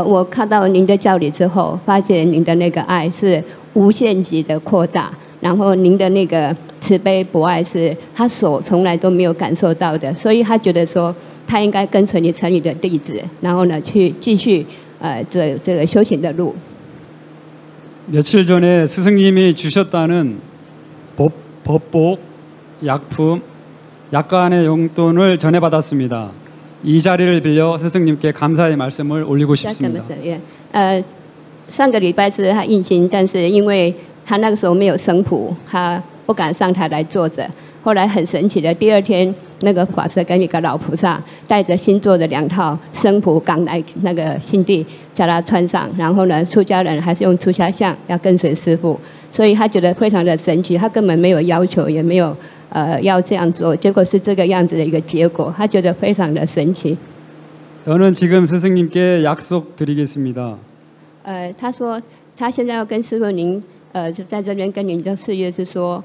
我看到您的教理之后，发觉您的那个爱是无限级的扩大，然后您的那个慈悲博爱是他所从来都没有感受到的，所以他觉得说他应该跟随你成你的弟子，然后呢去继续这个修行的路。 며칠 전에 스승님이 주셨다는 법복, 약품, 약간의 용돈을 전해받았습니다. 이 자리를 빌려 스승님께 감사의 말씀을 올리고 싶습니다. 上个礼拜是他印经，但是因为他那个时候没有僧谱，他不敢上台来坐着。后来很神奇的，第二天那个法师跟一个老菩萨带着新做的2套僧谱赶来那个新地，叫他穿上。然后呢，出家人还是用出家相要跟随师父，所以他觉得非常的神奇。他根本没有要求，也没有要这样做，结果是这个样子的一个结果，他觉得非常的神奇。 저는 지금 스승님께 약속드리겠습니다. 他说他现在要跟师父您在这边跟您的誓约是说，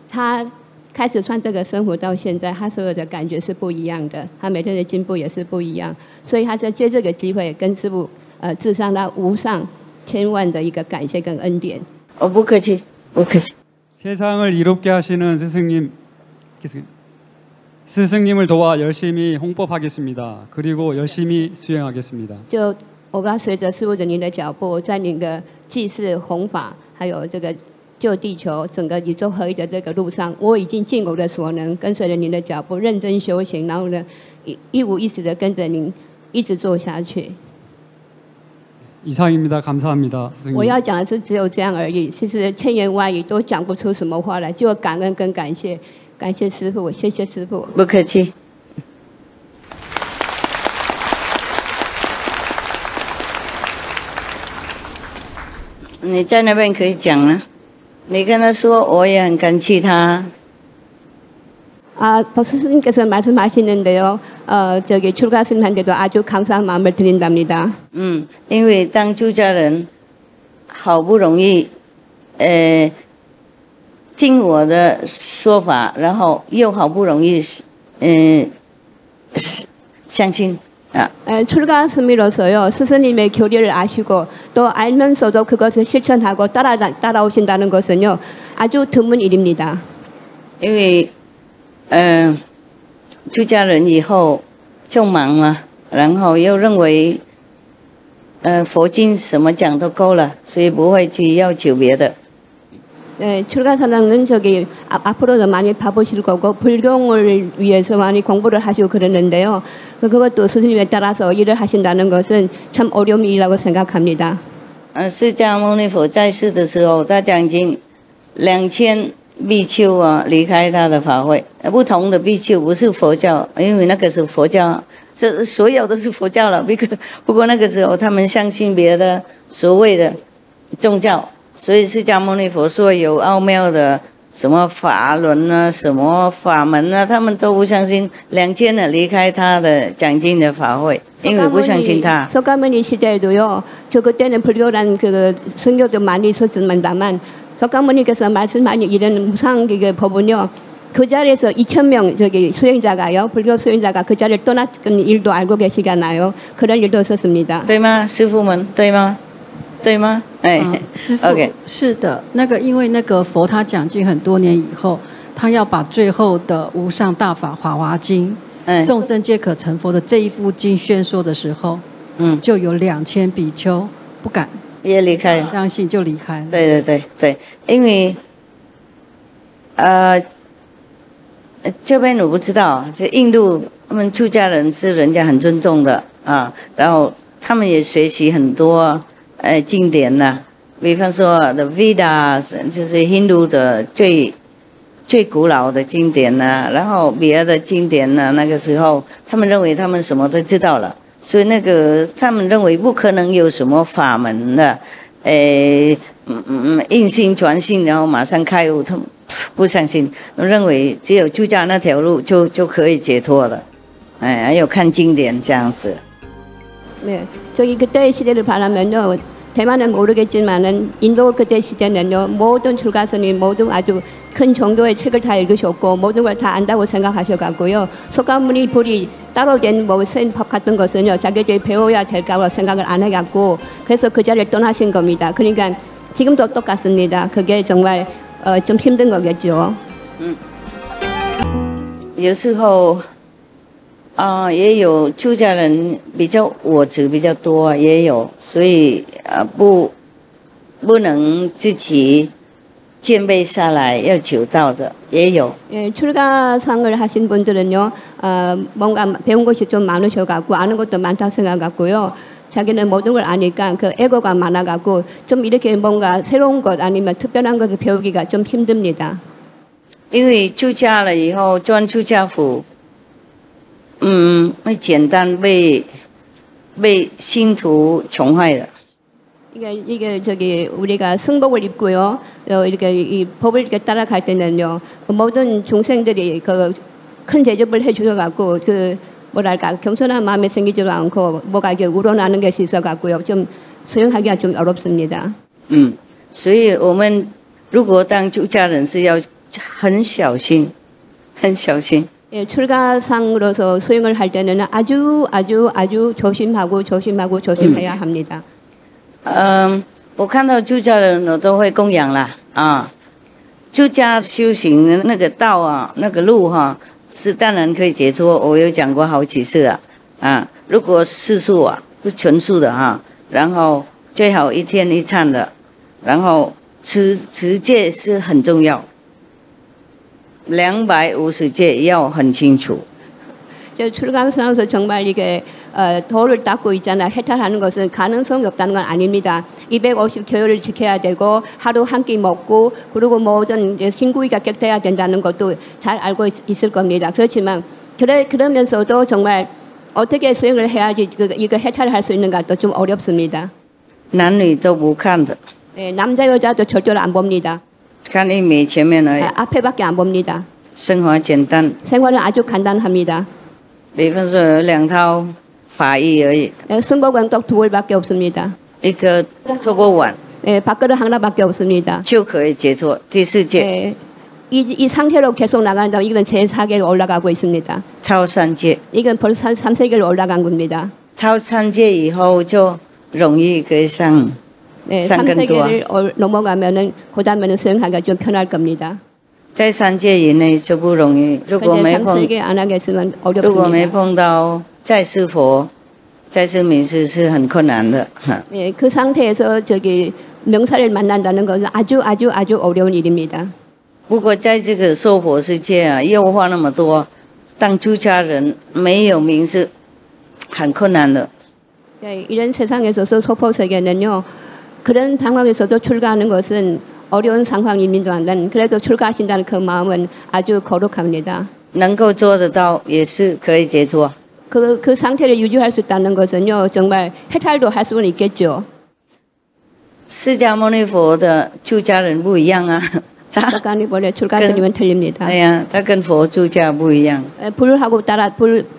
他开始穿这个生活到现在，他所有的感觉是不一样的，他每天的进步也是不一样，所以他在借这个机会跟师父致上他无上千万的一个感谢跟恩典。不客气，不客气。 세상을 이롭게 하시는 스승님을 도와 열심히 홍법하겠습니다. 그리고 열심히 수행하겠습니다. 就我要随着师父的您的脚步，在您的济世弘法，还有这个救地球、整个宇宙合一的这个路上，我已经尽我的所能，跟随着您的脚步，认真修行，然后呢，一五一十的跟着您一直做下去。 이상입니다. 감사합니다, 스승님. 我要讲的是只有这样而已，其实千言万语都讲不出什么话来，就感恩跟感谢，感谢师父，谢谢师父。不客气。你在那边可以讲了，你跟他说我也很感激他。 박수 스님께서 말씀하시는데요. 저기 출가 스님한테도 아주 감사한 마음을 드린답니다. 因为当出家人好不容易，听我的说法，然后又好不容易，相信。 출가 스님으로서요. 스승님의 교리를 아시고 또 알면서도 그것을 실천하고 따라오신다는 것은요. 아주 드문 일입니다. 因为出家人以后就忙了，然后又认为佛经什么讲都够了，所以不会去要求别的。 출가사랑은 저기 앞으로도 많이 바쁘실 거고 불경을 위해서 많이 공부를 하시고 그러는데요. 그것도 스승님에 따라서 일을 하신다는 것은 참 어려운 일이라고 생각합니다. 释迦牟尼佛在世的时候，他讲经2000比丘啊离开他的法会，不同的比丘不是佛教，因为那个是佛教，这所有都是佛教了。不过那个时候他们相信别的所谓的宗教。 所以释迦牟尼佛说有奥妙的什么法轮啊，什么法门啊，他们都不相信。2000人离开他的讲经的法会，因为不相信他。 석가모니 시대에도요. 저 그때는 불교란 그 선교도 많이 있었습니다만 석가모니께서 말씀하신 이런 무상 그 법은요. 그 자리에서 2000명 저기 수행자가요. 불교 수행자가 그 자리를 떠났던 일도 알고 계시잖아요. 그런 일도 있었습니다. 对吗，师父们？对吗？ 对吗？师父 OK 是的，因为那个佛他讲经很多年以后，他要把最后的无上大法《法华经》众生皆可成佛的这一部经宣说的时候，就有2000比丘不敢也离开了，相信就离开了。对对对对，因为这边我不知道，这印度他们出家人是人家很尊重的啊，然后他们也学习很多经典呐、比方说 The Vedas 就是印度的最古老的经典呐、然后别的经典呐、那个时候他们认为他们什么都知道了，所以他们认为不可能有什么法门的，印心传心，然后马上开悟，他们不相信，认为只有出家那条路就可以解脱了，还有看经典这样子。 네, 저기 그때의 시대를 바라면요, 대만은 모르겠지만은 인도 그때 시대는요, 모든 출가선이 모두 아주 큰 정도의 책을 다 읽으셨고 모든 걸 다 안다고 생각하셔갖고요, 석가모니 불이 따로 된 뭐 법 같은 것은요, 자기들이 배워야 될까고 생각을 안 해갖고 그래서 그 자리를 떠나신 겁니다. 그러니까 지금도 똑같습니다. 그게 정말 좀 힘든 거겠죠. 有时候也有出家人比较我执比较多，也有，所以不能自己兼备下来要求道的也有。 예, 출가상을 하신 분들은요, 뭔가 배운 것이 좀 많으셔갖고 아는 것도 많다 생각하고요. 자기는 모든 걸 아니까 그 에고가 많아갖고 좀 이렇게 뭔가 새로운 것 아니면 특별한 것을 배우기가 좀 힘듭니다. 因为出家了以后钻出家府，会简单被信徒宠坏的。 이게 저기 우리가 승복을 입고요, 이렇게 이 법을 이렇게 따라갈 때는요, 모든 중생들이 그 큰 대접을 해주셔갖고 그 뭐랄까 겸손한 마음이 생기지도 않고 뭐가 이렇게 우러나는 것이 있어갖고요, 좀 수용하기가 좀 어렵습니다. 所以我们如果当出家人是要很小心，很小心。 예, 출가상으로서 수행을 할 때는 아주 조심하고 조심해야 합니다. 我看到出家人我都会供养啦啊，出家修行的那个道啊，那个路哈、是当然可以解脱，我有讲过好几次了啊。如果世素啊，不纯素的哈、然后最好一天一餐的，然后持戒是很重要，250戒要很清楚。 저 출가상에서 정말 이게 도를 닦고 있잖아. 해탈하는 것은 가능성이 없다는 건 아닙니다. 250 교율을 지켜야 되고 하루 한 끼 먹고 그리고 모든 신구이가 격돼야 된다는 것도 잘 알고 있을 겁니다. 그렇지만 그러면서도 정말 어떻게 수행을 해야지 이거 해탈을 할 수 있는가도 좀 어렵습니다. 男女都不看的， 네, 남자 여자도 절대로 안 봅니다. 看一米前面而已， 앞에밖에 안 봅니다. 生活简单。 생활은 아주 간단합니다. 比方说有2套法衣而已， 승복은 또 2월밖에 없습니다. 一个托钵碗 네, 밥그릇 하나밖에 없습니다. 就可以解脱。第4戒 네, 이 상태로 계속 나간다면 이건 제4계로 올라가고 있습니다. 超3戒， 이건 벌써 3세계로 올라간 겁니다. 超3戒以后就容易可以上 네, 上更多。 3세계를 넘어가면은 그다음에는 수행하기가 좀 편할 겁니다. 在3戒以内就不容易。如果 근데 没碰， 3세계 안 하겠으면 如果没 어렵습니다. 碰到在世佛、在世名师是很困难的。 네, 그 상태에서 저기 명사를 만난다는 것은 아주 어려운 일입니다. 不过在这个娑婆世界啊，诱惑那么多，当出家人没有名是很困难的。 네, 이런 세상에서 소포 세계는요, 그런 상황에서도 출가하는 것은 어려운 상황입니다만 그래도 출가하신다는 그 마음은 아주 거룩합니다. 能够做得到也是可以解脱。 그 상태를 유지할 수 있다는 것은요, 정말 해탈도 할 수는 있겠죠. 释迦牟尼佛的出家人不一样啊，他 석가모니 출가스님은 틀립니다. 哎呀，他跟佛出家不一样。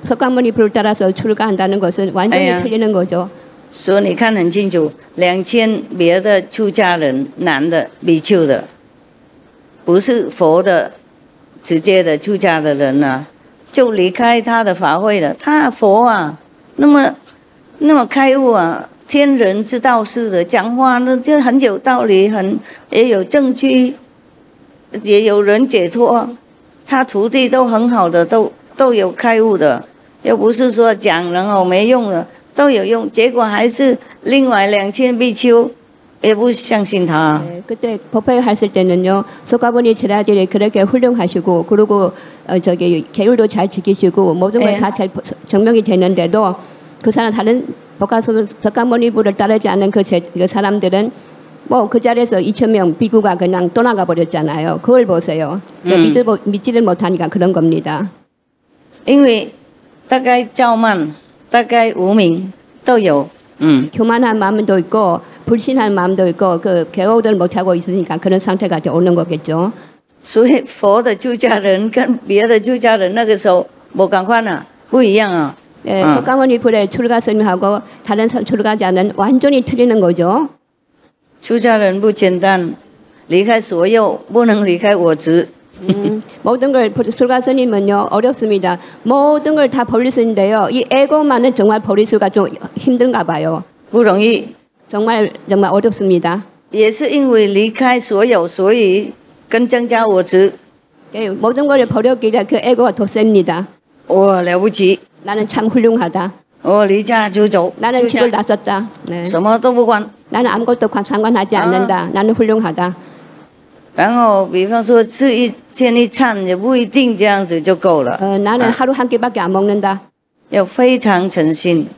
석가모니 불을 따라서 출가한다는 것은 완전히 예. 틀리는 거죠. 所以你看很清楚，2000别的出家人，男的比丘的，不是佛的直接的出家的人啊，就离开他的法会了。他佛啊，那么开悟啊，天人之道士的讲话呢，就很有道理，也有证据，也有人解脱，他徒弟都很好的，都有开悟的，又不是说讲然后没用的。 都有用，结果还是另外2000比丘也不相信他。 네, 그때 법회 했을 때는요, 석가모니 제자들이 그렇게 훌륭하시고, 그리고 저기 계율도 잘 지키시고 모든 걸 다 잘 증명이 되는데도 그 사람 다른 석가모니부를 따르지 않는 그 사람들은 뭐 그 자리에서 2,000명 비구가 그냥 떠나가 버렸잖아요. 그걸 보세요. 믿지를 못하니까 그런 겁니다. 因为大概骄慢，大概无名都有。 교만한 마음도 있고 불신한 마음도 있고 그 개호를 못하고 있으니까 그런 상태가 오는 거겠죠. 所以佛的出家人跟别的出家人那个时候不赶快呢，不一样啊。 네, 석가모니 불의 출가 스님하고 다른 출가자는 완전히 틀리는 거죠. 出家人不简单，离开所有，不能离开我执。 모든 걸 출가 스님은요 어렵습니다. 모든 걸 다 버릴 수 있는데요. 이 에고만은 정말 버릴 수가 좀 힘든가 봐요. 不容易。 정말 어렵습니다. 也是因为离开所有，所以更增加我执。 네, 모든 걸 버렸기에 그 에고가 더 셉니다. 我了不起， 나는 참 훌륭하다. 我离家出走， 나는 집을 나섰다. 네. 什么都不管。 나는 아무것도 상관하지 않는다. 나는 훌륭하다. 然后，比方说吃一天一餐也不一定这样子就够了。 나는 하루 한 끼밖에 안 먹는다. 要非常诚心。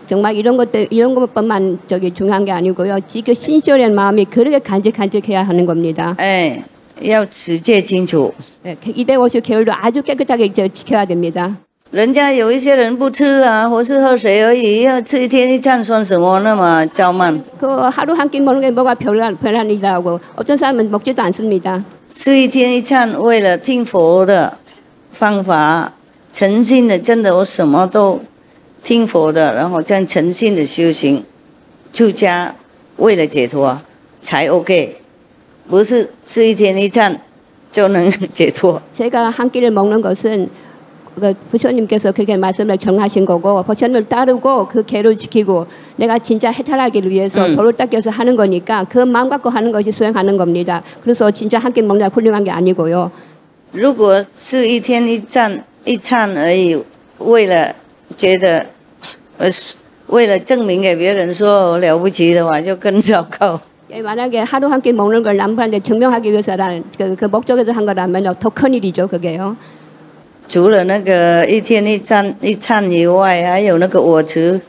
정말 이런 것뿐만 중요한 게 아니고요. 지금 신실한 마음이 그렇게 간직해야 하는 겁니다. 哎，要持戒清楚。 250 계율도 아주 깨끗하게 지켜야 됩니다. 人家有一些人不吃啊，或是喝水而已，要吃一天一餐算什么？那么骄慢。 그 하루 한 끼 먹는 게 뭐가 별난 일이라고 어떤 사람은 먹지도 않습니다. 吃一天一餐，为了听佛的方法，诚心的，真的我什么都听佛的，然后这样诚心的修行，出家为了解脱才 OK， 不是吃一天一餐就能解脱。 제가 한 끼를 먹는 것은 부처님께서 그렇게 말씀을 정하신 거고 부처님을 따르고 그 계를 지키고 내가 진짜 해탈하기를 위해서 도를 닦여서 하는 거니까 그 마음 갖고 하는 것이 수행하는 겁니다. 그래서 진짜 한 끼 먹는 게 훌륭한 게 아니고요. 如果吃一天一餐而已，为了觉得为了证明给别人说我了不起的话，就更糟糕。 만약에 하루 한 끼 먹는 걸 남한테 증명하기 위해서라는 그 목적에서 한 거라면 더 큰 일이죠, 그게요. 除了那个一天一餐以外，还有那个我执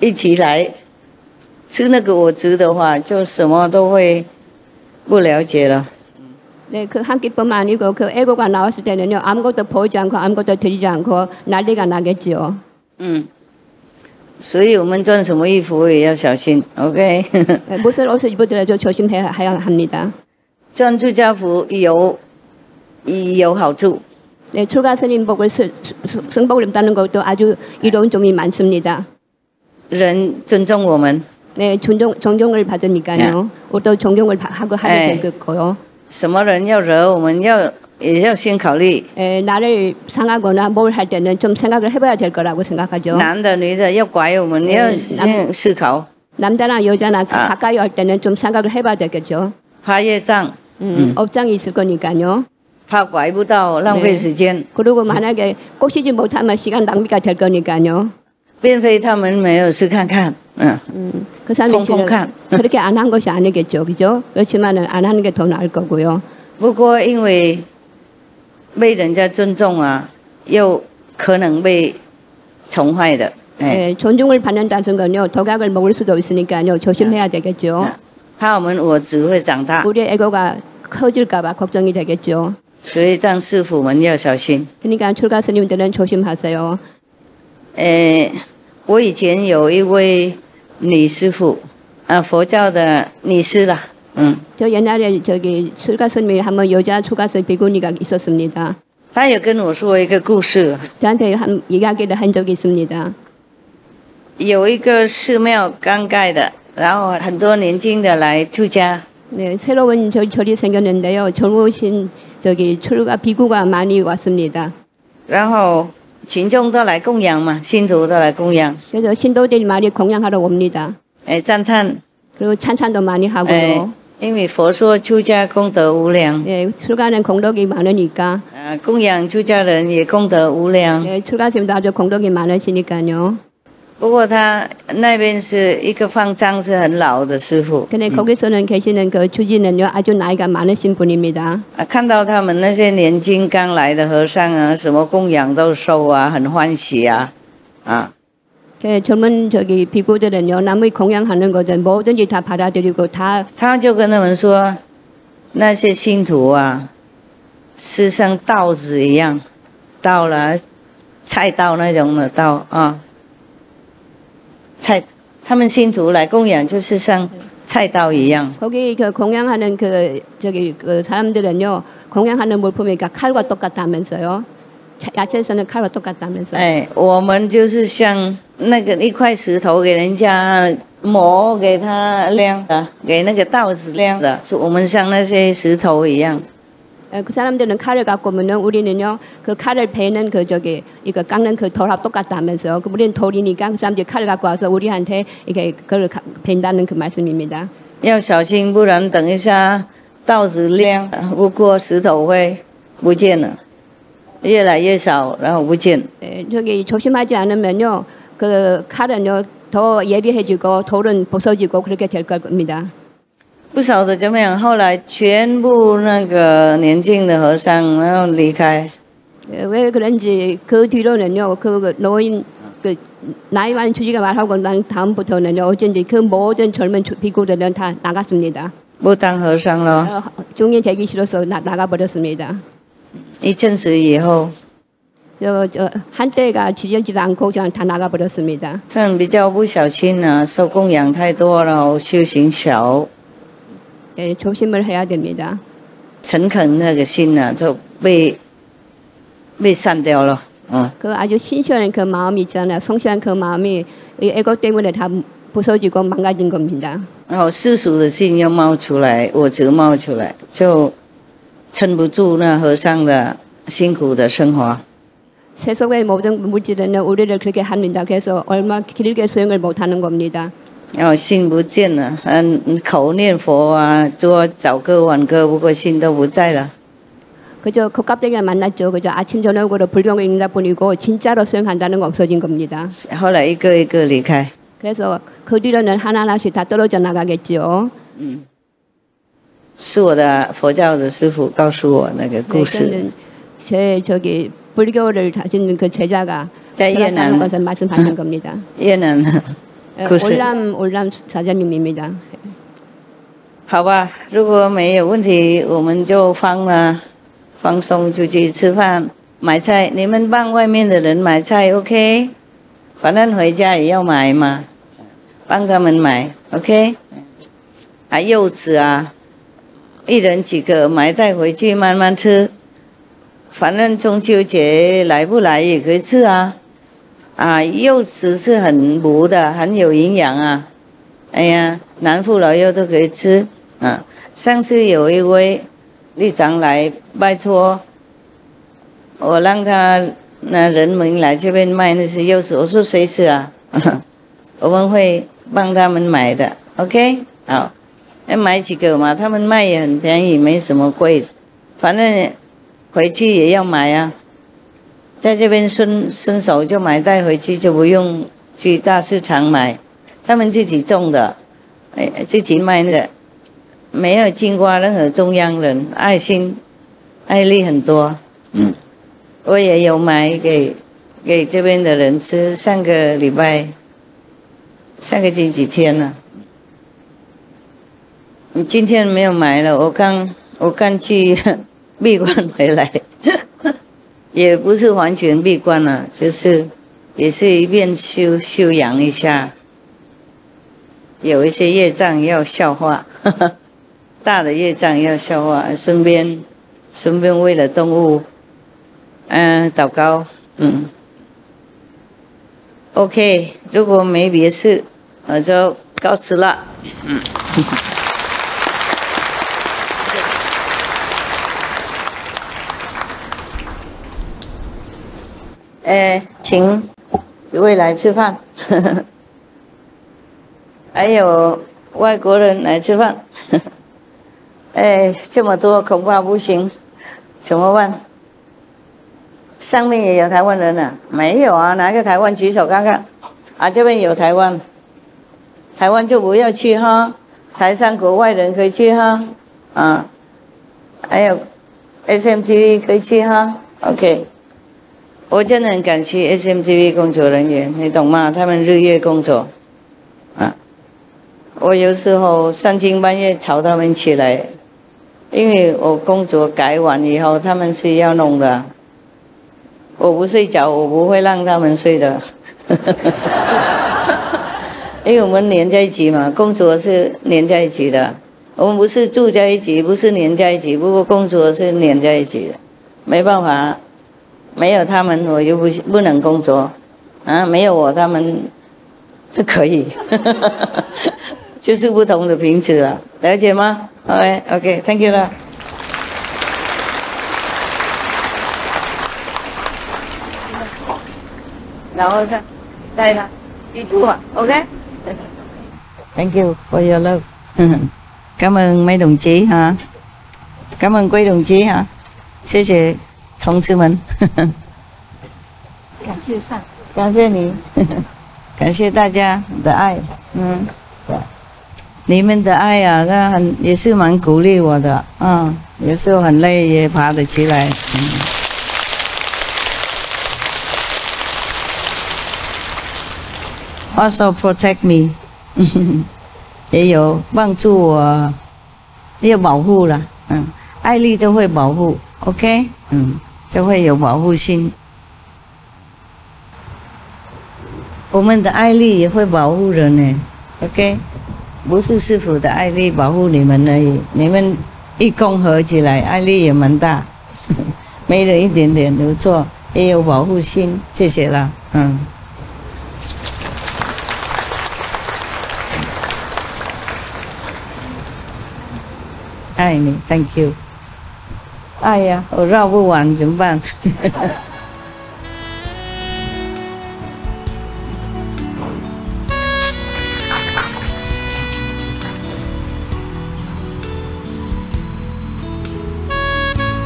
一起来吃那个我执的话，就什么都会不了解了。 네, 그 한 끼뿐만 아니고 그 에고가 나왔을 때는요 아무것도 보이지 않고 아무것도 들리지 않고 난리가 나겠지요. 所以我们穿什么衣服也要小心 ，OK？ 무슨 옷을 입더라도 조심해야 합니다. 穿出家服有好处。 네, 출가 스님복을 승복을 입다는 것도 아주 이로운 점이 많습니다. 人尊重我们。 네, 존경을 받으니까요. 또 존경을 하고 하게 될 거요. 什么人要惹我们也要先考虑。 나를 상하거나 뭘 할 때는 좀 생각을 해봐야 될 거라고 생각하죠. 男的女的要拐我们，要先思考。 남자나 여자나 가까이 할 때는 좀 생각을 해봐야 되겠죠. 怕业障， 업장이 있을 거니까요. 怕拐不到，浪费时间。 그리고 만약에 꼬시지 못하면 시간 낭비가 될 거니까요. 并非他们没有试看看， 그 사람이 그렇게 안 한 것이 아니겠죠, 그죠? 그렇지만은 안 하는 게 더 나을 거고요. 不过因为被人家尊重啊，又可能被宠坏的。 네, 존중을 받는다는 건요, 독약을 먹을 수도 있으니까요, 조심해야 되겠죠. 怕我们我只会长大， 우리의 에고가 커질까봐 걱정이 되겠죠. 所以当师父们要小心。 그러니까 출가 스님들은 조심하세요. 我以前有一位女师父，佛教的女师啦， 저 옛날에 저기 출가 스님이 한번 여자 출가 스님 비구니가 있었습니다. 她有跟我说一个故事， 저한테 한 이야기를 한 적이 있습니다. 有一个寺庙刚盖的，然后很多年轻的来出家。 네, 새로운 절이 생겼는데요. 젊으신 저기 출가 비구가 많이 왔습니다. 然后群众都来供养嘛，信徒都来供养。 그래서 신도들이 많이 공양하러 옵니다. 赞叹。 그리고 찬찬도 많이 하고요. 因为佛说出家功德无量。 네, 출가는 공덕이 많으니까. 供养出家人也功德无量。 네, 출가 스님도 아주 공덕이 많으시니까요. 不过他那边是一个方丈，是很老的师傅。 근데 거기서는 계시는 그 주지는요 아주 나이가 많으신 분입니다. 看到他们那些年轻刚来的和尚啊，什么供养都收啊，很欢喜啊，啊。 그 젊은 저기 비구들은요 남의 공양하는 것은 뭐든지 다 받아들이고 다. 他就跟他们说，那些信徒啊，是像稻子一样，稻了，菜稻那种的稻啊，菜，他们信徒来供养就是像菜稻一样。 거기 그 공양하는 그 저기 그 사람들은요 공양하는 물품이 칼과 똑같다면서요. 야채에서는 칼과 똑같다면서. 哎，我们就是像那个一块石头给人家磨，给他晾的，给那个稻子晾的，是我们像那些石头一样。 그 사람들은 칼을 갖고 오면은 우리는요 그 칼을 베는 그 저기 이거 깎는 그 돌하고 똑같다면서요. 그 우리는 돌이니까 그 사람들이 칼을 갖고 와서 우리한테 이게 그걸 벤다는 그 말씀입니다. 要小心，不然等一下稻子晾不过石头会不见了。 越来越少，然后不见。 저기 조심하지 않으면요, 그 칼은요 더 예리해지고 돌은 부서지고 그렇게 될 겁니다. 不晓得怎么样，后来全部那个年轻的和尚然后离开。 왜 그런지 그 뒤로는요, 그 노인 그 나이 많은 주지가 말하고 난 다음부터는요, 어쩐지 그 모든 젊은 비구들은 다 나갔습니다. 不当和尚了。 중이 되기 싫어서 나가 버렸습니다. 一阵子以后， 저 한때가 지지지도 않고 그냥 다 나가 버렸습니다. 这样比较不小心呢，受供养太多了，修行小， 예, 조심을 해야 됩니다. 诚恳那个心呢就被散掉了。그 아주 신실한 그 마음이 있잖아요. 성실한 그 마음이 이 애고 때문에 다 부서지고 망가진 겁니다. 然后世俗的心又冒出来，我执冒出来，就撑不住那和尚的辛苦的生活。 세속의 모든 물질은 우리를 그렇게 합니다. 그래서 얼마 길게 수행을 못하는 겁니다. 然后心不见了，口念佛啊，做早课晚课，不过心都不在了。 그저 겉값대기만 만났죠. 그저 아침 저녁으로 불경을 읽다 뿐이고 진짜로 수행한다는 거 없어진 겁니다. 后来一个一个离开。 그래서 그 뒤로는 하나하나씩 다 떨어져 나가겠죠. 是我的佛教的师父告诉我那个故事。 네, 제 저기 불교를 다니는 그 제자가 在越南 것을 말씀하신 겁니다. 越南故事。 올람 사장님입니다. 好吧，如果没有问题，我们就放松出去吃饭买菜。你们帮外面的人买菜 ，OK？ 反正回家也要买嘛，帮他们买 ，OK？ 还柚子啊，一人几个买带回去慢慢吃。反正中秋节来不来也可以吃啊。柚子是很补的，很有营养啊。哎呀，男妇老幼都可以吃。上次有一位律长来拜托我，让他那人们来这边卖那些柚子，我说随时啊，我们会帮他们买的 ，OK？ 好，买几个嘛，他们卖也很便宜，没什么贵，反正回去也要买啊。在这边顺手就买带回去，就不用去大市场买，他们自己种的，自己卖的。没有经过任何中央人，爱心爱力很多。我也有买给这边的人吃。上个星期天了，今天没有买了。我刚去闭关回来，也不是完全闭关了，就是也是一边修养一下，有一些业障要消化。大的业障要消化，顺便为了动物，祷告，OK， 如果没别事，我就告辞了。请几位来吃饭，还有外国人来吃饭。这么多恐怕不行，怎么办？上面也有台湾人啊？没有啊，哪个台湾举手看看？啊，这边有台湾，台湾就不要去哈，台上国外人可以去哈，啊，还有 SMTV 可以去哈 ，OK。我真的很感谢 SMTV 工作人员，你懂吗？他们日夜工作，啊，我有时候3更半夜吵他们起来，因为我工作改完以后，他们是要弄的，我不睡觉，我不会让他们睡的。因为我们连在一起嘛，工作是连在一起的，我们不是住在一起，不是连在一起，不过工作是连在一起的，没办法，没有他们我就不能工作，啊，没有我他们可以，就是不同的频次了，了解吗 ？OK，Thank you 了。然後再啦，記住啊 ，OK。Thank you for your love 。感恩mấy đồng chí ha， cảm ơn quý đồng chí ha， 謝謝同志們。感謝上，感謝你，感謝大家的愛，你們的愛啊，那也是蠻鼓勵我的，有時候很累也爬得起來。Also protect me， 也有帮助我，也有保护了，爱力都会保护 ，OK， 就会有保护心。我们的爱力也会保护人呢 ，OK， 不是师父的爱力保护你们而已，你们一共合起来，爱力也蛮大，没了一点点留错，也有保护心，谢谢了，爱你 ，Thank you。哎呀，我绕不完怎么办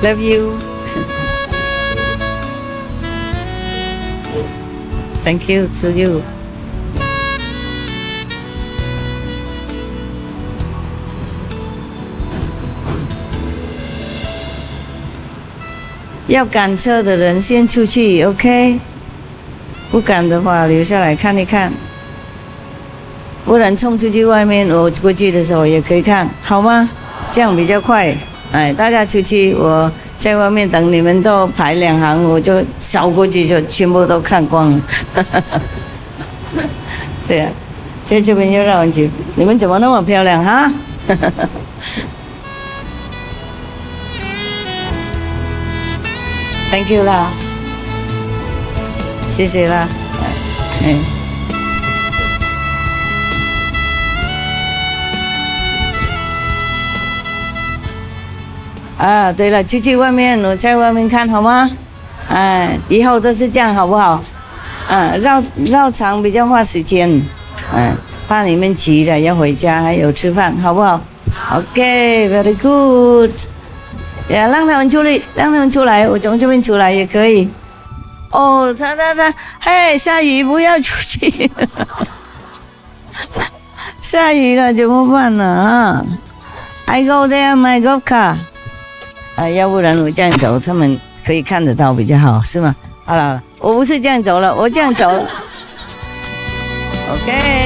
？Love you 。Thank you to you。要赶车的人先出去 ，OK？ 不赶的话留下来看一看，不然冲出去外面，我过去的时候也可以看，好吗？这样比较快。哎，大家出去，我在外面等你们都排2行，我就扫过去就全部都看光了。对呀，在这边又绕很久，你们怎么那么漂亮哈？Thank you 啦，谢谢啦，啊，对了，出去外面，我在外面看好吗？哎，以后都是这样好不好？绕场比较花时间，怕你们急了要回家，还有吃饭，好不好 ？OK，very good。让他们出来，让他们出来，我从这边出来也可以。哦，他，嘿，下雨不要出去，下雨了怎么办呢？啊 ？I go there, my golf car。要不然我这样走，他们可以看得到比较好，是吗？好了，我不是这样走了，我这样走了。OK。